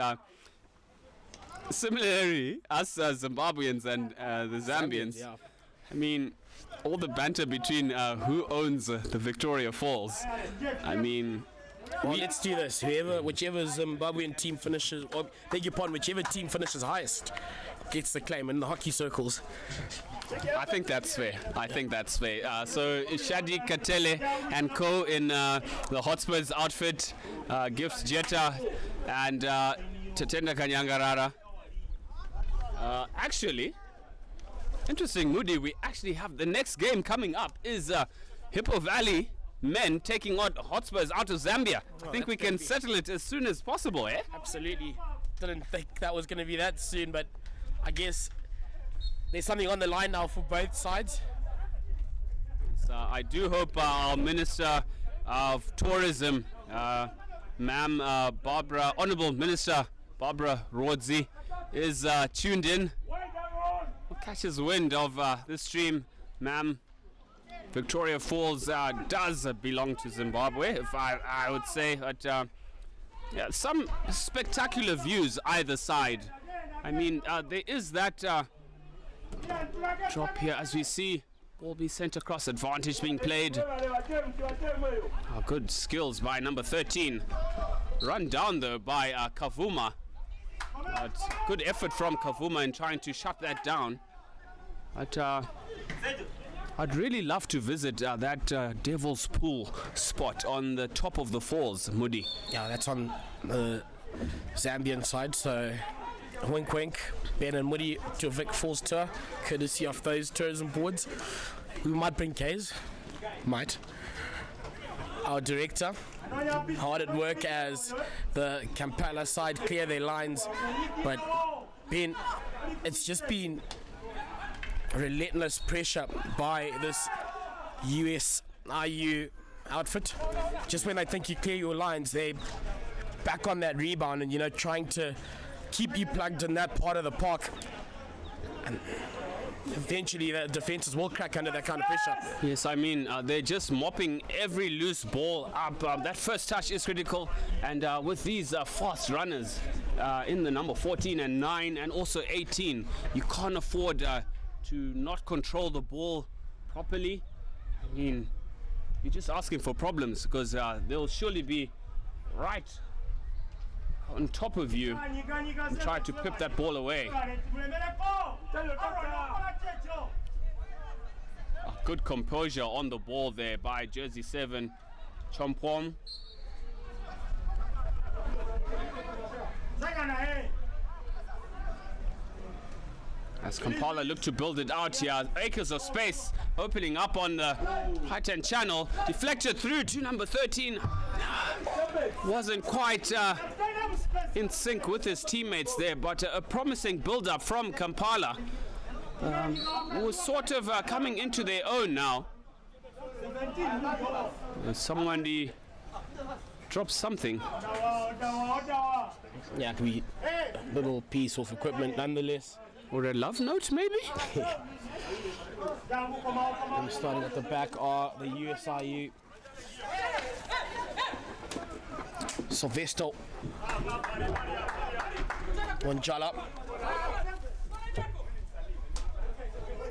similarly, us Zimbabweans and the Zambians, I mean, all the banter between who owns the Victoria Falls. I mean, well, let's do this. Whichever Zimbabwean team finishes, or beg your pardon, whichever team finishes highest gets the claim in the hockey circles. I think that's fair. So Shadi Katele and co in the Hotspurs outfit, Gifts Jetta and Tatenda Kanyangarara. Actually, interesting, Moody, we actually have the next game coming up is Hippo Valley men taking on Hotspurs out of Zambia. I think we can settle it as soon as possible, eh? Absolutely. Didn't think that was going to be that soon, but I guess there's something on the line now for both sides. So I do hope our Minister of Tourism, Ma'am Barbara, Honourable Minister Barbara Rodzi, is tuned in. Catches wind of this stream, ma'am. Victoria Falls does belong to Zimbabwe, if I would say. But yeah, some spectacular views either side. I mean, there is that drop here as we see. Ball be sent across, advantage being played. Good skills by number 13. Run down though by Kavuma. Good effort from Kavuma in trying to shut that down. But I'd really love to visit that Devil's Pool spot on the top of the falls, Moody. Yeah, that's on the Zambian side, so wink wink, Ben and Moody to a Vic Falls tour, courtesy of those tourism boards. We might bring Kays, might. Our director, hard at work as the Kampala side clear their lines, but Ben, it's just been relentless pressure by this USIU outfit. Just when they think you clear your lines, they back on that rebound and, you know, trying to keep you plugged in that part of the park. And eventually the defenses will crack under that kind of pressure. Yes, I mean, they're just mopping every loose ball up. That first touch is critical, and with these fast runners in the number 14 and 9 and also 18, you can't afford to not control the ball properly. I mean, you're just asking for problems, because they'll surely be right on top of you and try to pip that ball away. Good composure on the ball there by jersey 7 Chompong. As Kampala look to build it out here, acres of space opening up on the right-hand channel, deflected through to number 13. Wasn't quite in sync with his teammates there, but a promising build-up from Kampala. Was sort of coming into their own now. Somebody dropped something. Yeah, it could be a little piece of equipment nonetheless. Or a love note, maybe? And starting at the back are the USIU. Sylvester Wanjala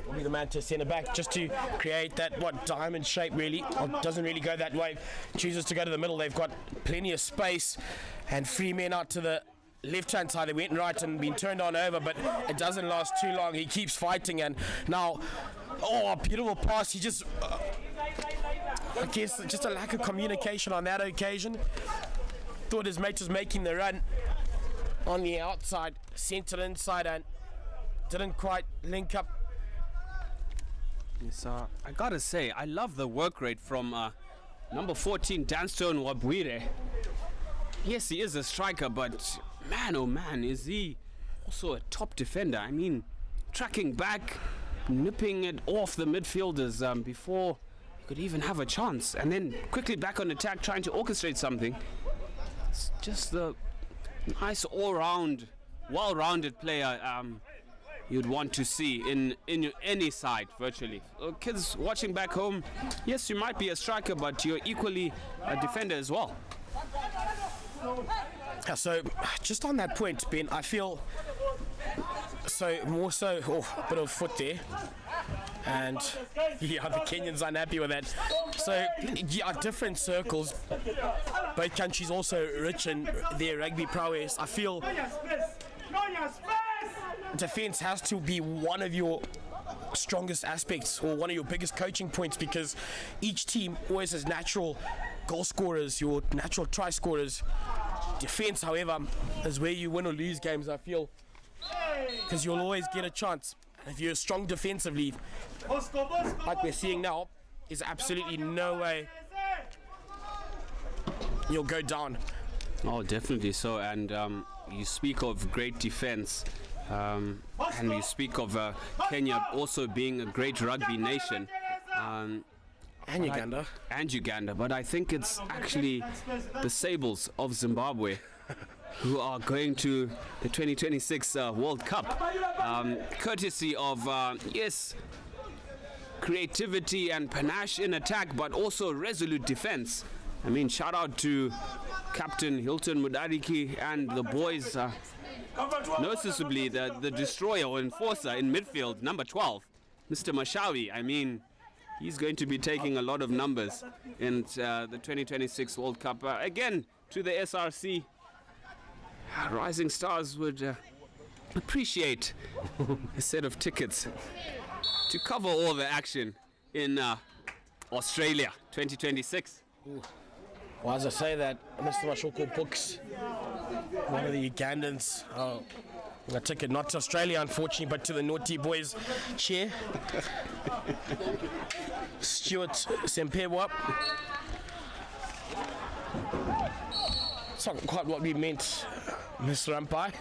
will be the man to centre back, just to create that diamond shape really. It doesn't really go that way. Chooses to go to the middle. They've got plenty of space and free men out to the left-hand side. They went right and been turned on over, but it doesn't last too long. He keeps fighting, and now, a beautiful pass. He just, I guess, just a lack of communication on that occasion. Thought his mate was making the run on the outside, centre inside, and didn't quite link up. Yes, I gotta say, I love the work rate from number 14, Danstone Wabwire. Yes, he is a striker, but man, oh man, is he also a top defender. I mean, tracking back, nipping it off the midfielders before he could even have a chance, and then quickly back on attack, trying to orchestrate something. It's just the nice all-round, well-rounded player you'd want to see in any side, virtually. Kids watching back home, yes, you might be a striker, but you're equally a defender as well. So, just on that point, Ben, I feel more so, a bit of foot there. And yeah, the Kenyans are unhappy with that. So, yeah, different circles. Both countries also rich in their rugby prowess. I feel defense has to be one of your strongest aspects, or one of your biggest coaching points, because each team always has natural goal scorers, your natural try scorers. Defense, however, is where you win or lose games, I feel, because you'll always get a chance. If you're strong defensively, like we're seeing now, there's absolutely no way you'll go down. Oh, definitely so. And you speak of great defense, and you speak of Kenya also being a great rugby nation. And Uganda. And Uganda. But I think it's actually the Sables of Zimbabwe who are going to the 2026 World Cup, courtesy of, yes, creativity and panache in attack, but also resolute defense. I mean, shout out to Captain Hilton Mudariki and the boys, noticeably the destroyer or enforcer in midfield, number 12, Mr. Mashawi. I mean, he's going to be taking a lot of numbers in the 2026 World Cup. Again, to the SRC, Rising Stars would appreciate a set of tickets to cover all the action in Australia 2026. Well, as I say that, Mr. Mashoko books one of the Ugandans a ticket, not to Australia unfortunately, but to the Naughty Boys chair. Stuart Sempewa. It's not quite what we meant, Mr. Umpire.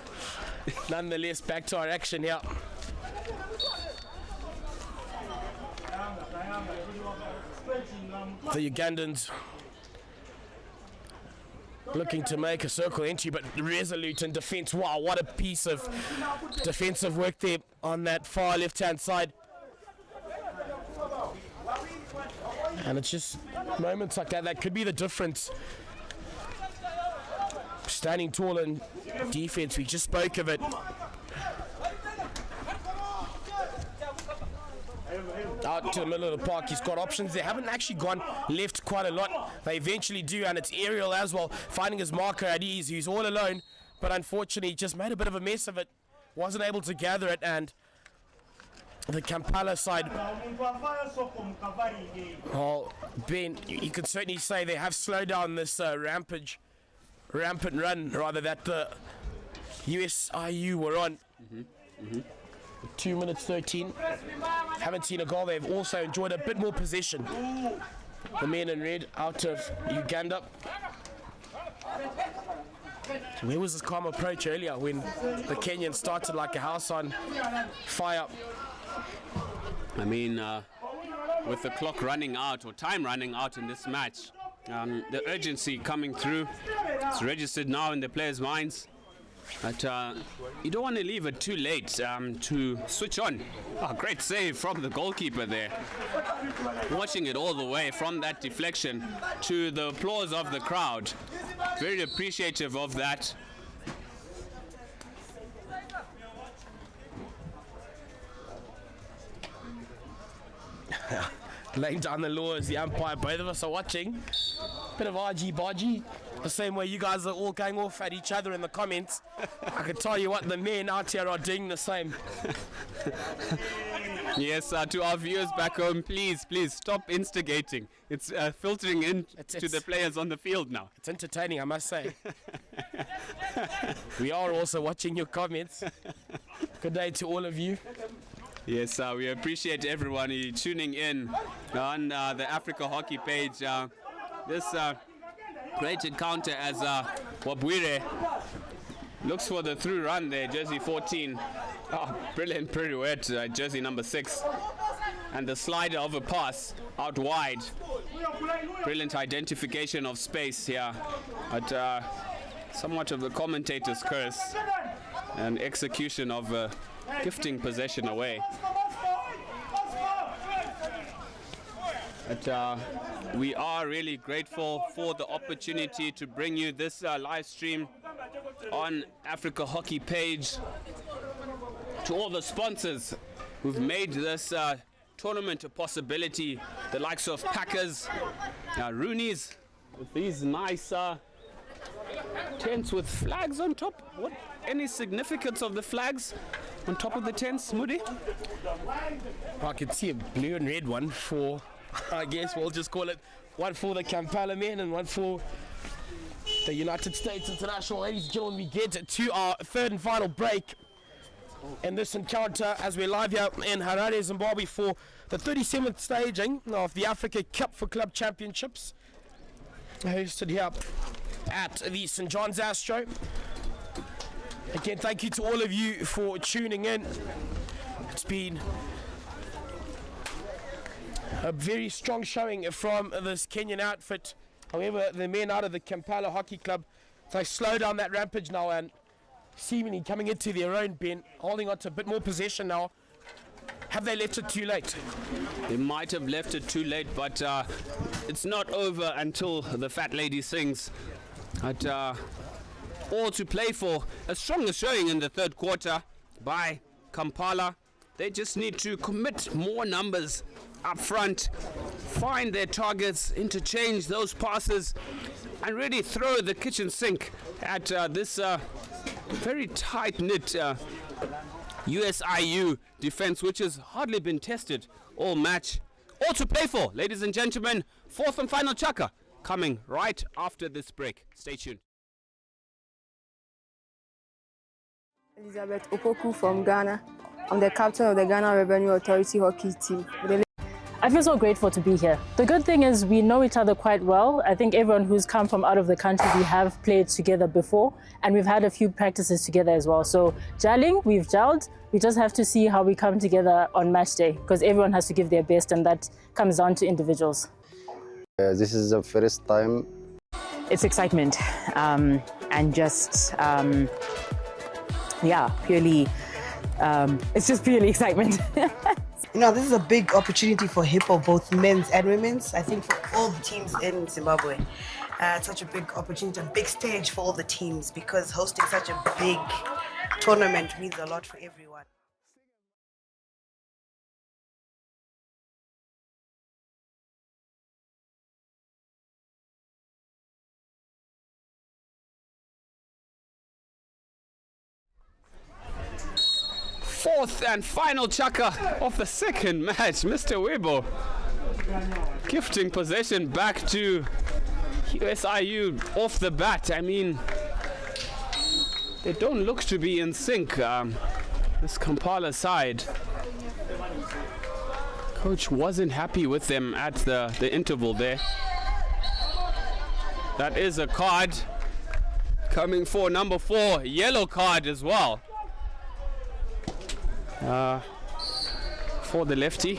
Nonetheless, back to our action here. The Ugandans looking to make a circle entry, but resolute in defence. Wow, what a piece of defensive work there on that far left-hand side. And it's just moments like that that could be the difference. Standing tall in defence, we just spoke of it. Out to the middle of the park, he's got options. They haven't actually gone left quite a lot. They eventually do, and it's aerial as well, finding his marker at ease. He's all alone, but unfortunately just made a bit of a mess of it. Wasn't able to gather it, and the Kampala side, oh, Ben, you could certainly say they have slowed down this rampant run, rather, that the USIU were on. 2 minutes 13. Haven't seen a goal. They've also enjoyed a bit more possession. The men in red out of Uganda. Where was this calm approach earlier when the Kenyans started like a house on fire? I mean, with the clock running out, or time running out in this match, the urgency coming through, it's registered now in the players' minds. But you don't want to leave it too late to switch on. Oh, great save from the goalkeeper there. Watching it all the way from that deflection to the applause of the crowd. Very appreciative of that. Laying down the law as the umpire, both of us are watching. Bit of argy-bargy, the same way you guys are all going off at each other in the comments. I can tell you what, the men out here are doing the same. Yes, to our viewers back home, please stop instigating. It's filtering in to the players on the field now. It's entertaining, I must say. We are also watching your comments. Good day to all of you. Yes, we appreciate everyone tuning in on the Africa Hockey page. This great encounter as Wabwire looks for the through run there, jersey 14. Oh, brilliant pirouette, jersey number 6. And the slider of a pass out wide. Brilliant identification of space here. But somewhat of the commentator's curse. And execution of gifting possession away. But we are really grateful for the opportunity to bring you this live stream on Africa Hockey page. To all the sponsors who've made this tournament a possibility, the likes of Packers, Rooney's, with these nice tents with flags on top. What? Any significance of the flags on top of the tents, Moody? I can see a blue and red one for, I guess we'll just call it, one for the Kampala men and one for the United States International. Ladies and gentlemen, we get to our third and final break in this encounter as we're live here in Harare, Zimbabwe for the 37th staging of the Africa Cup for Club Championships. hosted here at the St. John's Astro. Again, thank you to all of you for tuning in. It's been a very strong showing from this Kenyan outfit. However, the men out of the Kampala Hockey Club, they slow down that rampage now and seemingly coming into their own pen, holding on to a bit more possession now. Have they left it too late? They might have left it too late, but it's not over until the fat lady sings. But all to play for. A stronger showing in the third quarter by Kampala. They just need to commit more numbers up front, find their targets, interchange those passes, and really throw the kitchen sink at this very tight-knit USIU defense, which has hardly been tested all match. All to play for, ladies and gentlemen. Fourth and final chaka coming right after this break. Stay tuned. Elizabeth Opoku from Ghana. I'm the captain of the Ghana Revenue Authority hockey team. I feel so grateful to be here. The good thing is we know each other quite well. I think everyone who's come from out of the country, we have played together before, and we've had a few practices together as well. So gelling, we've gelled. We just have to see how we come together on match day, because everyone has to give their best, and that comes down to individuals. This is the first time. It's excitement and just, yeah, purely, it's just purely excitement. You know, this is a big opportunity for hip-hop, both men's and women's. I think for all the teams in Zimbabwe. It's such a big opportunity, a big stage for all the teams, because hosting such a big tournament means a lot for everyone. Fourth and final chaka of the second match. Mr. Webo gifting possession back to USIU off the bat. I mean, they don't look to be in sync, this Kampala side. Coach wasn't happy with them at the interval there. That is a card coming for number 4, yellow card as well. For the lefty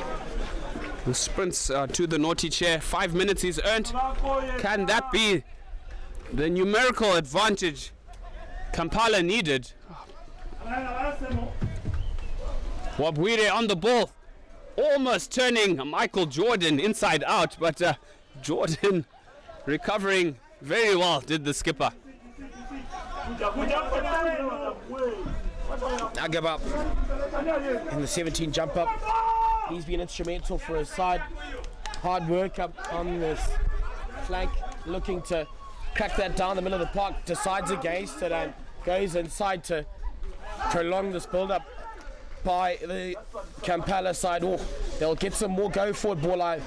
who sprints to the naughty chair. 5 minutes he's earned. Can that be the numerical advantage Kampala needed? Wabwire on the ball, almost turning Michael Jordan inside out, but Jordan recovering very well, did the skipper. Agaba in the 17 jump up. He's been instrumental for his side. Hard work up on this flank, looking to crack that down the middle of the park, decides against it and goes inside to prolong this build-up by the Kampala side. Oh, they'll get some more go forward ball. I'm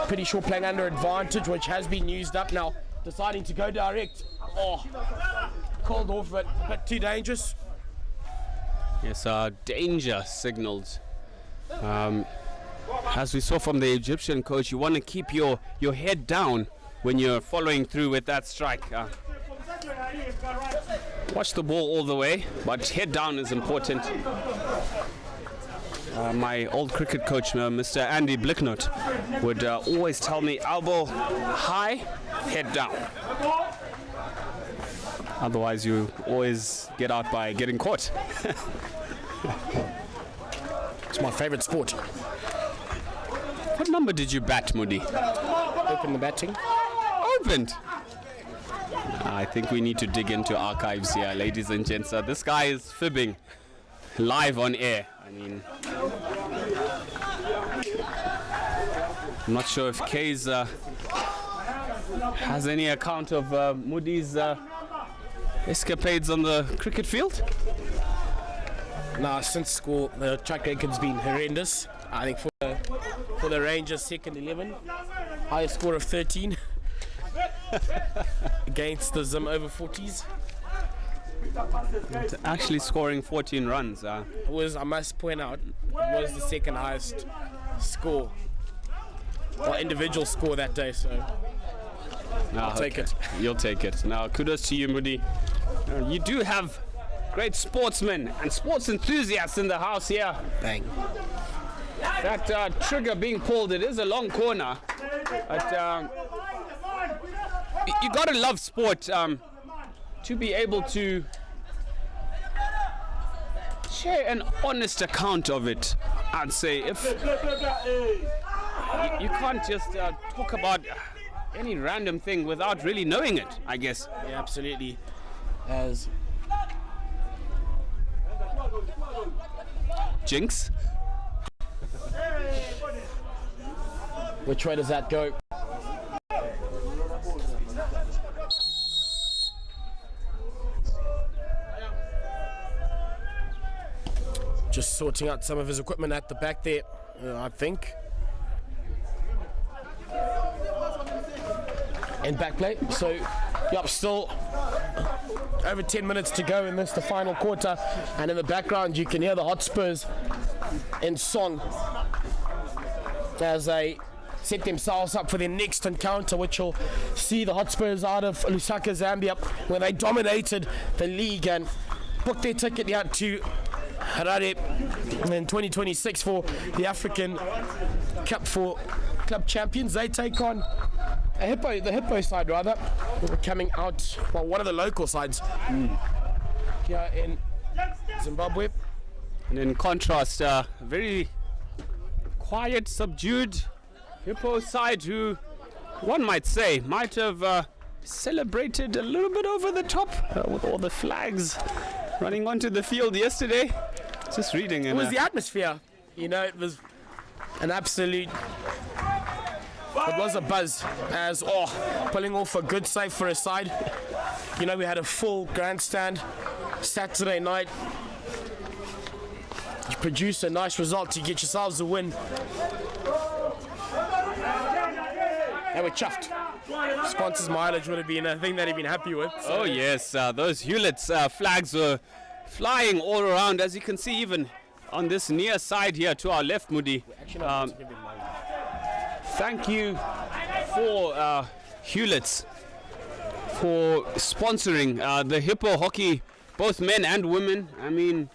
pretty sure playing under advantage, which has been used up now. Deciding to go direct. Oh, called off, but too dangerous. Yes, danger signaled. As we saw from the Egyptian coach, you want to keep your head down when you're following through with that strike. Watch the ball all the way, but head down is important. My old cricket coach, Mr. Andy Blicknott, would always tell me, elbow high, head down. Otherwise, you always get out by getting caught. It's my favorite sport. What number did you bat, Moody? Open the batting. Opened. I think we need to dig into archives here, ladies and gents. This guy is fibbing live on air. I mean, I'm not sure if Kay's has any account of Moody's escapades on the cricket field. Nah, since school, the track record's been horrendous. I think for the Rangers, second 11, highest score of 13 against the Zim over 40s. Actually scoring 14 runs. Was, I must point out, was the second highest score, or individual score that day. So I'll take it. You'll take it. Now, kudos to you, Moody. You do have great sportsmen and sports enthusiasts in the house here. Bang. That trigger being pulled, it is a long corner. But you got to love sport to be able to share an honest account of it. I'd say if you can't just talk about any random thing without really knowing it, I guess. Yeah, absolutely. As Jinx. which way does that go? Just sorting out some of his equipment at the back there, I think. And back play. So, yep, still over 10 minutes to go in this, the final quarter. And in the background, you can hear the Hotspurs in song as they set themselves up for their next encounter, which will see the Hotspurs out of Lusaka, Zambia, where they dominated the league and booked their ticket out to Harare in 2026 for the African Cup for club champions. They take on the Hippo side rather, coming out, well, one of the local sides here in Zimbabwe. And in contrast, very quiet, subdued Hippo side, who one might say might have celebrated a little bit over the top with all the flags running onto the field yesterday. Just reading. It was the atmosphere, you know, it was an absolute, it was a buzz as, pulling off a good save for a side. You know, we had a full grandstand Saturday night. You produce a nice result to get yourselves a win. And we're chuffed. Sponsors mileage would have been a thing that he'd been happy with. So. Oh yes, those Hewlett's flags were flying all around, as you can see even on this near side here to our left, Moody. Thank you for Hewlett's for sponsoring the Hippo hockey, both men and women. I mean,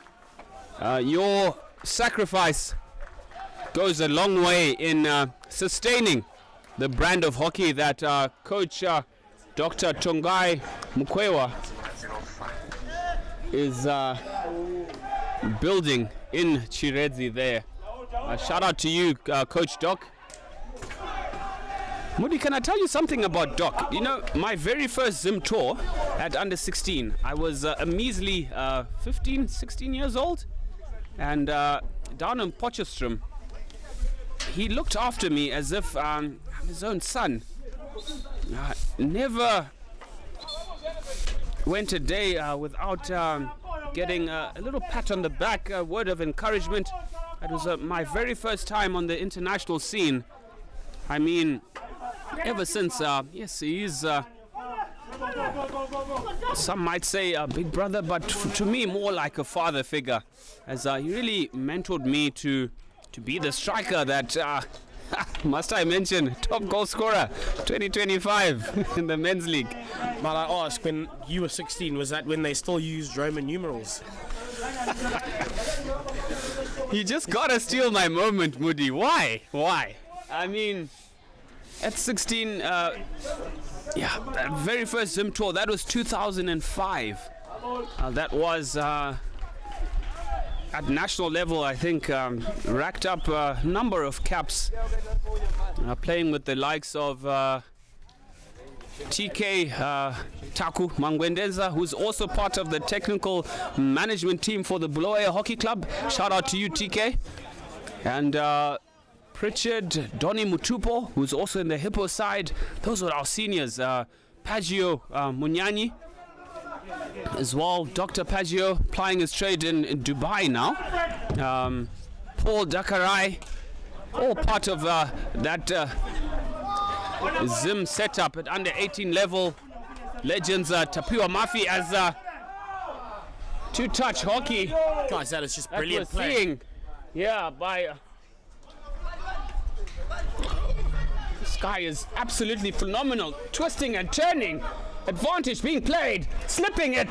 your sacrifice goes a long way in sustaining the brand of hockey that Coach Dr. Tongai Mukwewa is building in Chiredzi there. Shout out to you, Coach Doc. Moody, can I tell you something about Doc? You know, my very first Zim tour at under 16, I was a measly 15, 16 years old. And down in Potchefstroom, he looked after me as if I'm his own son. Never went a day without getting a little pat on the back, a word of encouragement. It was my very first time on the international scene. I mean, ever since, yes, he is, some might say a big brother, but to me more like a father figure, as he really mentored me to be the striker that, must I mention, top goal scorer 2025 in the men's league. But I ask, when you were 16, was that when they still used Roman numerals? You just gotta steal my moment, Moody. Why? I mean, at 16, that very first Zim tour, that was 2005. That was at national level, I think, racked up a number of caps, playing with the likes of TK Taku Mangwendenza, who's also part of the technical management team for the Bulawayo Hockey Club. Shout out to you, TK. And Pritchard, Donny Mutupo, who's also in the Hippo side. Those were our seniors. Pagio Munyani as well. Dr. Pagio plying his trade in Dubai now. Paul Dakarai, all part of that Zim setup at under 18 level. Legends Tapiwa Mafi as two-touch hockey. Guys, that is just brilliant that we're seeing, by guy is absolutely phenomenal. Twisting and turning. Advantage being played. Slipping it.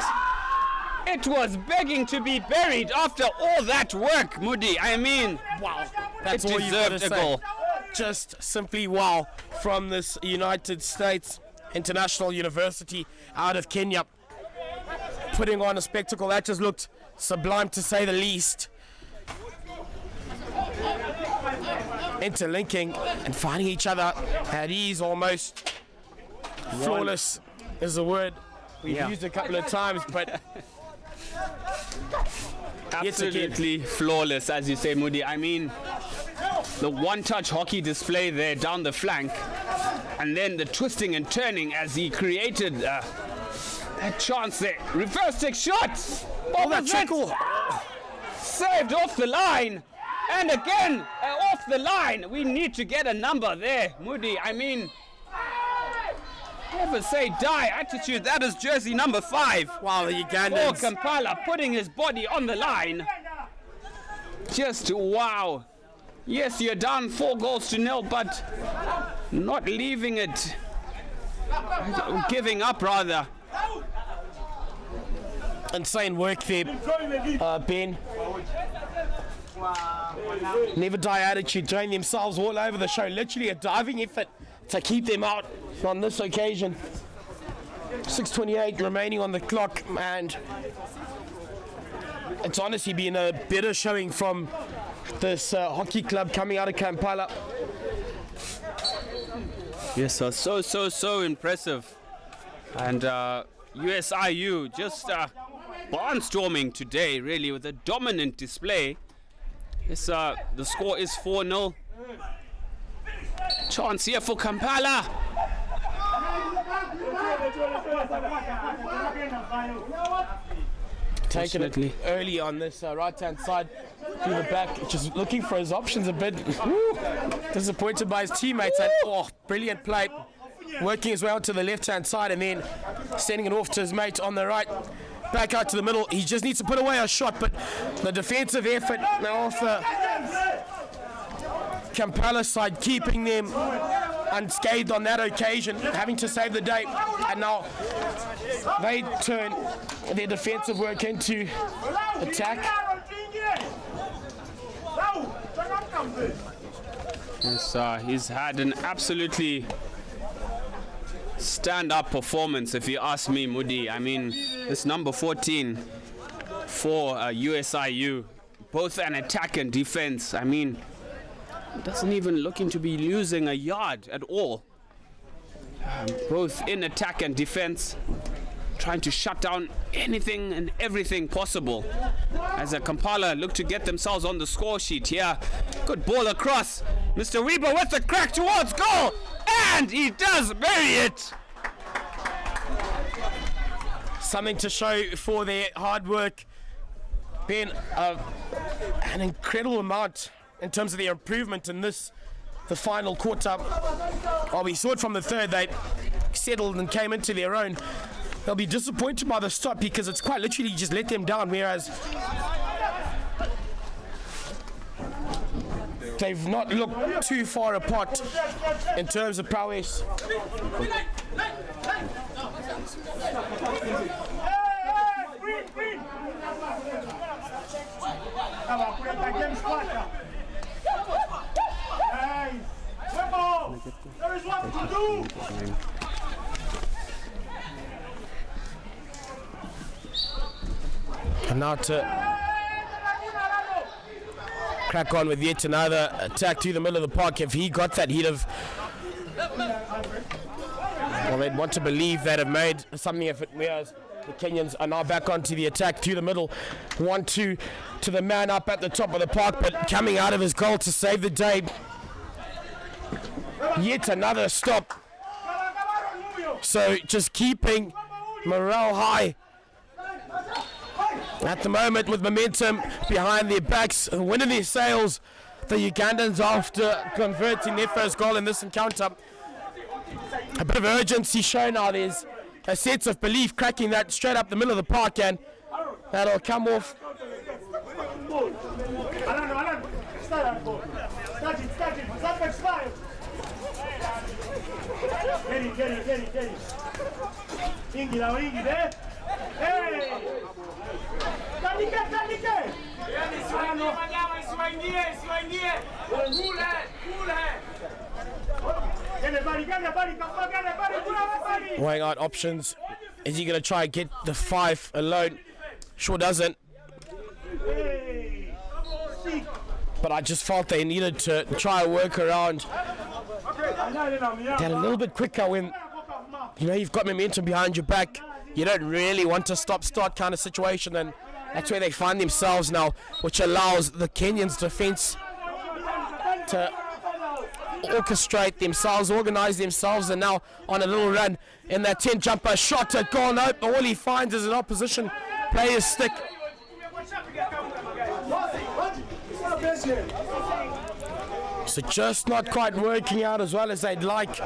It was begging to be buried after all that work, Moody. I mean, wow. That's it all you gotta deserved a say. goal. Just simply wow from this United States International University out of Kenya. Putting on a spectacle that just looked sublime to say the least. Interlinking and finding each other at ease almost. Flawless is the word we've used a couple of times, but absolutely flawless, as you say, Moody. I mean, the one-touch hockey display there down the flank, and then the twisting and turning as he created that chance there. Reverse stick shot! Oh, that trickle! Saved off the line, and again off the line. We need to get a number there, Moody. I mean, never say die attitude. That is jersey number 5. Wow, the Ugandans. For Kampala, putting his body on the line. Just wow. Yes, you're down 4-0, but not leaving it. Giving up, rather. Insane work there, Ben. Never die attitude, throwing themselves all over the show. Literally a diving effort to keep them out on this occasion. 6:28 remaining on the clock, and it's honestly been a better showing from this hockey club coming out of Kampala. Yes, sir. So impressive. And USIU just barnstorming today, really, with a dominant display. Yes, the score is 4-0. Chance here for Kampala. Taking it early on this right-hand side through the back, just looking for his options a bit. Woo, disappointed by his teammates. And, brilliant play. Working his way out to the left-hand side and then sending it off to his mate on the right. Back out to the middle. He just needs to put away a shot, but the defensive effort now off the Kampala side, keeping them unscathed on that occasion, having to save the day. And now they turn their defensive work into attack. Yes, he's had an absolutely stand-up performance, if you ask me, Moody. I mean, this number 14 for USIU, both an attack and defense. I mean, doesn't even looking to be losing a yard at all. Both in attack and defense, trying to shut down anything and everything possible. As Kampala look to get themselves on the score sheet here. Good ball across. Mr. Weber with the crack towards goal. And he does bury it. Something to show for their hard work. Been an incredible amount in terms of their improvement in the final quarter. Well, we saw it from the third. They settled and came into their own. They'll be disappointed by the stop because it's quite literally just let them down, whereas they've not looked too far apart in terms of prowess. There is what to do. And now to crack on with yet another attack to the middle of the park. If he got that, he'd have... Well, they'd want to believe they'd have made something of it, whereas the Kenyans are now back onto the attack to the middle. 1-2 to the man up at the top of the park, but coming out of his goal to save the day. Yet another stop. So just keeping morale high. At the moment, with momentum behind their backs, winning their sails, the Ugandans, after converting their first goal in this encounter. A bit of urgency shown now. There's a sense of belief cracking that straight up the middle of the park, and that'll come off. Get it. Ingi, eh? Hey! Tandike! Weighing out options. Is he going to try and get the 5 alone? Sure doesn't. But I just felt they needed to try and work around. Get a little bit quicker when, you know, you've got momentum behind your back. You don't really want to stop-start kind of situation, and that's where they find themselves now, which allows the Kenyans' defense to orchestrate themselves, organize themselves, and now on a little run in that 10 jumper shot at goal. Nope, all he finds is an opposition player's stick. So just not quite working out as well as they'd like.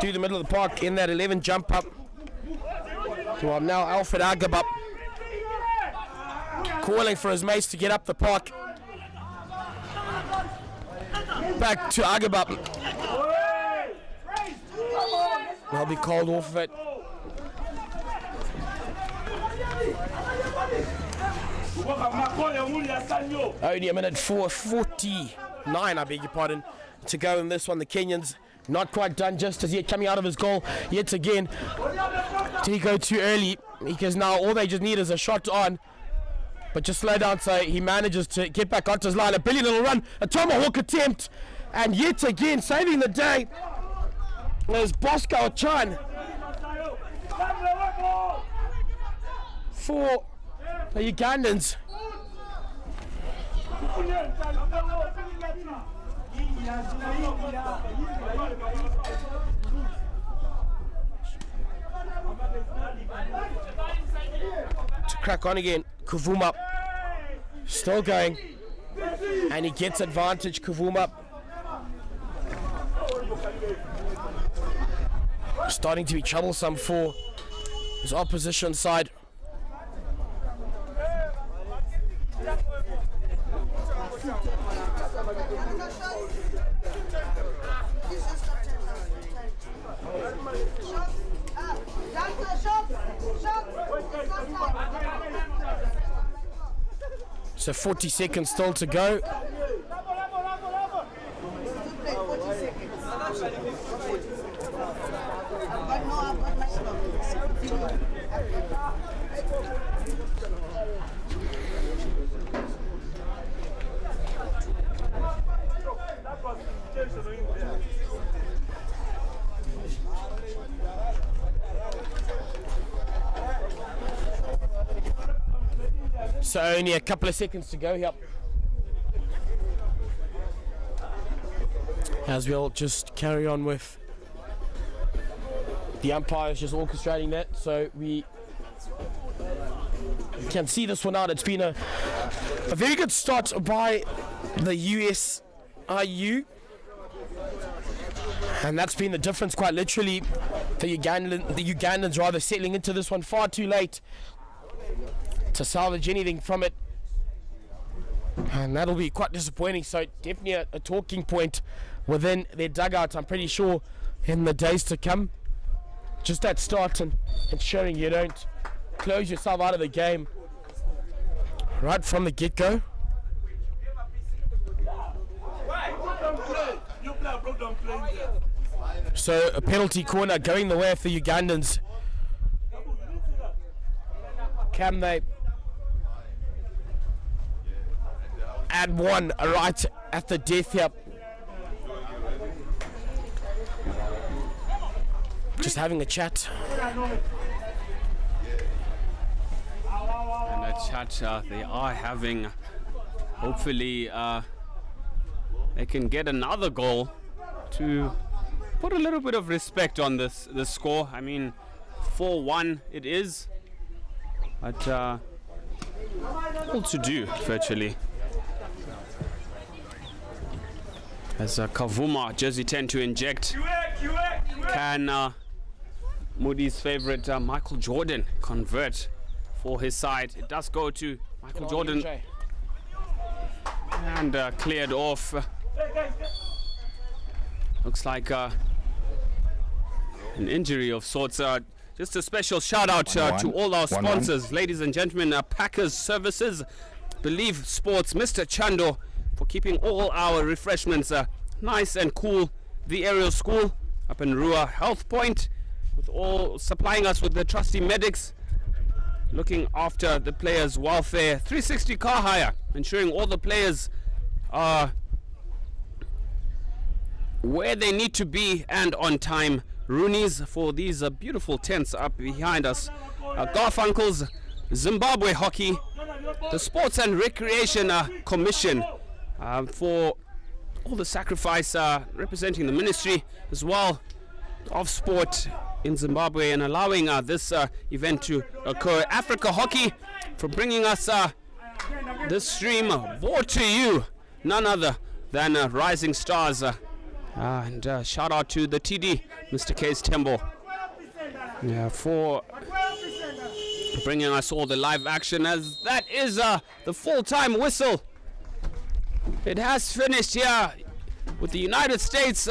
To the middle of the park in that 11 jump up. Well, now Alfred Agabap calling for his mates to get up the park. Back to Agabap. They'll be called off of it. Only a minute 4:49, I beg your pardon, to go in this one. The Kenyans not quite done just as yet, coming out of his goal yet again. Did he go too early? Because now all they just need is a shot on. But just slow down, so he manages to get back onto his line. A brilliant little run, a tomahawk attempt, and yet again saving the day was Bosco Chan for the Ugandans. To crack on again, Kuvuma still going, and he gets advantage. Kuvuma starting to be troublesome for his opposition side. So 40 seconds still to go. So only a couple of seconds to go here. As we'll just carry on with the umpires just orchestrating that, so we can see this one out. It's been a very good start by the USIU, and that's been the difference quite literally. The Ugandans rather settling into this one far too late to salvage anything from it, and that'll be quite disappointing. So definitely a talking point within their dugout, I'm pretty sure, in the days to come. Just that start and ensuring you don't close yourself out of the game right from the get-go. So a penalty corner going the way of the Ugandans. Can they add one right at the death here? Just having a chat. And a chat they are having. Hopefully they can get another goal to put a little bit of respect on this score. I mean, 4-1 it is, but all to do virtually. As Kavuma, jersey 10 to inject, can Moody's favorite Michael Jordan convert for his side. It does go to Michael Jordan and cleared off. Looks like an injury of sorts. Just a special shout out to all our sponsors, ladies and gentlemen, Packers Services, Believe Sports, Mr. Chando, for keeping all our refreshments nice and cool. The Aerial School up in Rua, Health Point, with all supplying us with the trusty medics, looking after the players' welfare. 360 car hire, ensuring all the players are where they need to be and on time. Rooney's for these beautiful tents up behind us. Garfunkel's Zimbabwe Hockey, the Sports and Recreation Commission for all the sacrifice representing the Ministry as well of Sport in Zimbabwe and allowing this event to occur. Africa Hockey for bringing us this stream brought to you, none other than Rising Stars. And shout out to the TD, Mr. Case Tembo, for bringing us all the live action, as that is the full-time whistle. It has finished here with the United States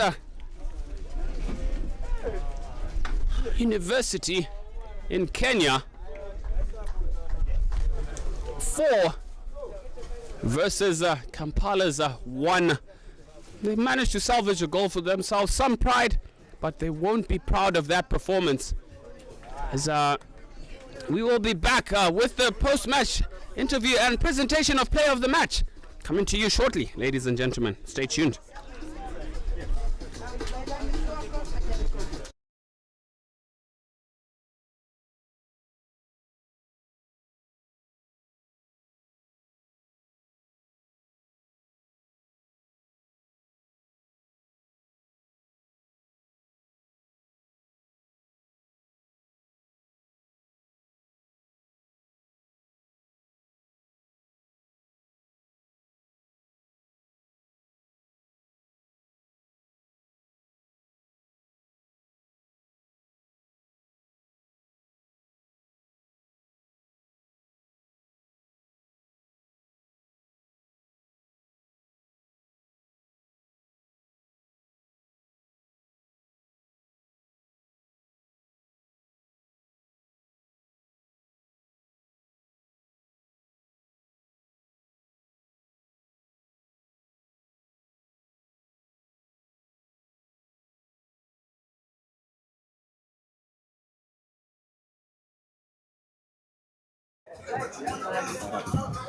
University in Kenya. 4 versus Kampala's 1. They managed to salvage a goal for themselves. Some pride, but they won't be proud of that performance. As we will be back with the post-match interview and presentation of player of the match coming to you shortly, ladies and gentlemen. Stay tuned.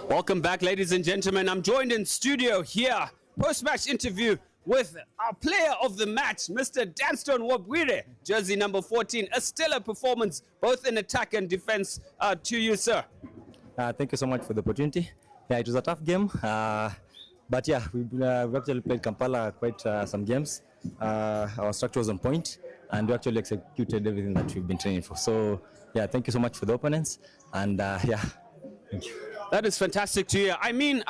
Welcome back, ladies and gentlemen. I'm joined in studio here, post-match interview with our player of the match, Mr. Danston Wabwire, jersey number 14. A stellar performance, both in attack and defense. To you, sir. Thank you so much for the opportunity. Yeah, it was a tough game, but yeah, we actually played Kampala quite some games. Our structure was on point, and we actually executed everything that we've been training for. So yeah, thank you so much for the opponents, and yeah, thank you. That is fantastic to hear. I mean,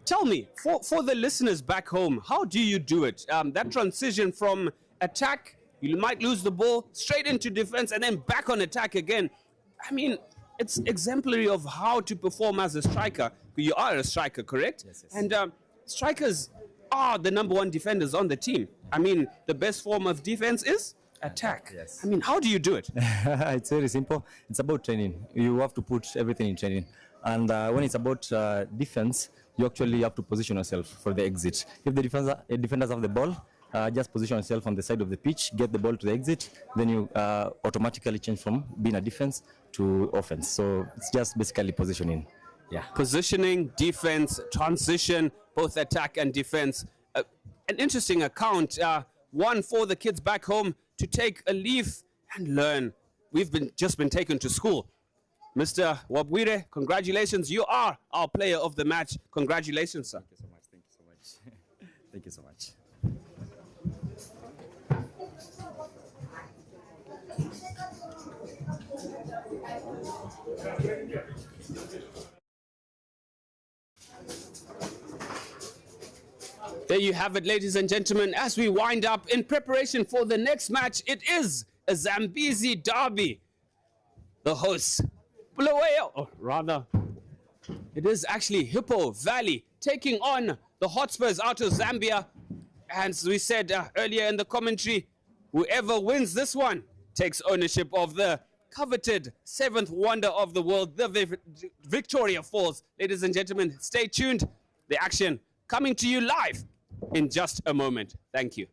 tell me, for the listeners back home, how do you do it? That transition from attack, you might lose the ball, straight into defense, and then back on attack again. I mean, it's exemplary of how to perform as a striker. You are a striker, correct? Yes, yes. And strikers are the #1 defenders on the team. I mean, the best form of defense is attack. Yes. I mean, how do you do it? It's very simple. It's about training. You have to put everything in training. And when it's about defense, you actually have to position yourself for the exit. If the defenders have the ball, just position yourself on the side of the pitch, get the ball to the exit, then you automatically change from being a defense to offense. So it's just basically positioning. Yeah. Positioning, defense, transition, both attack and defense. An interesting account, one for the kids back home to take a leaf and learn. We've just been taken to school. Mr. Wabwire, congratulations. You are our player of the match. Congratulations, sir. Thank you so much. Thank you so much. Thank you so much. There you have it, ladies and gentlemen. As we wind up in preparation for the next match, it is a Zambezi derby. The hosts, Bulawayo, or rather, it is actually Hippo Valley taking on the Hotspurs out of Zambia. And as we said earlier in the commentary, whoever wins this one takes ownership of the coveted 7th wonder of the world, the Victoria Falls. Ladies and gentlemen, stay tuned. The action coming to you live in just a moment. Thank you.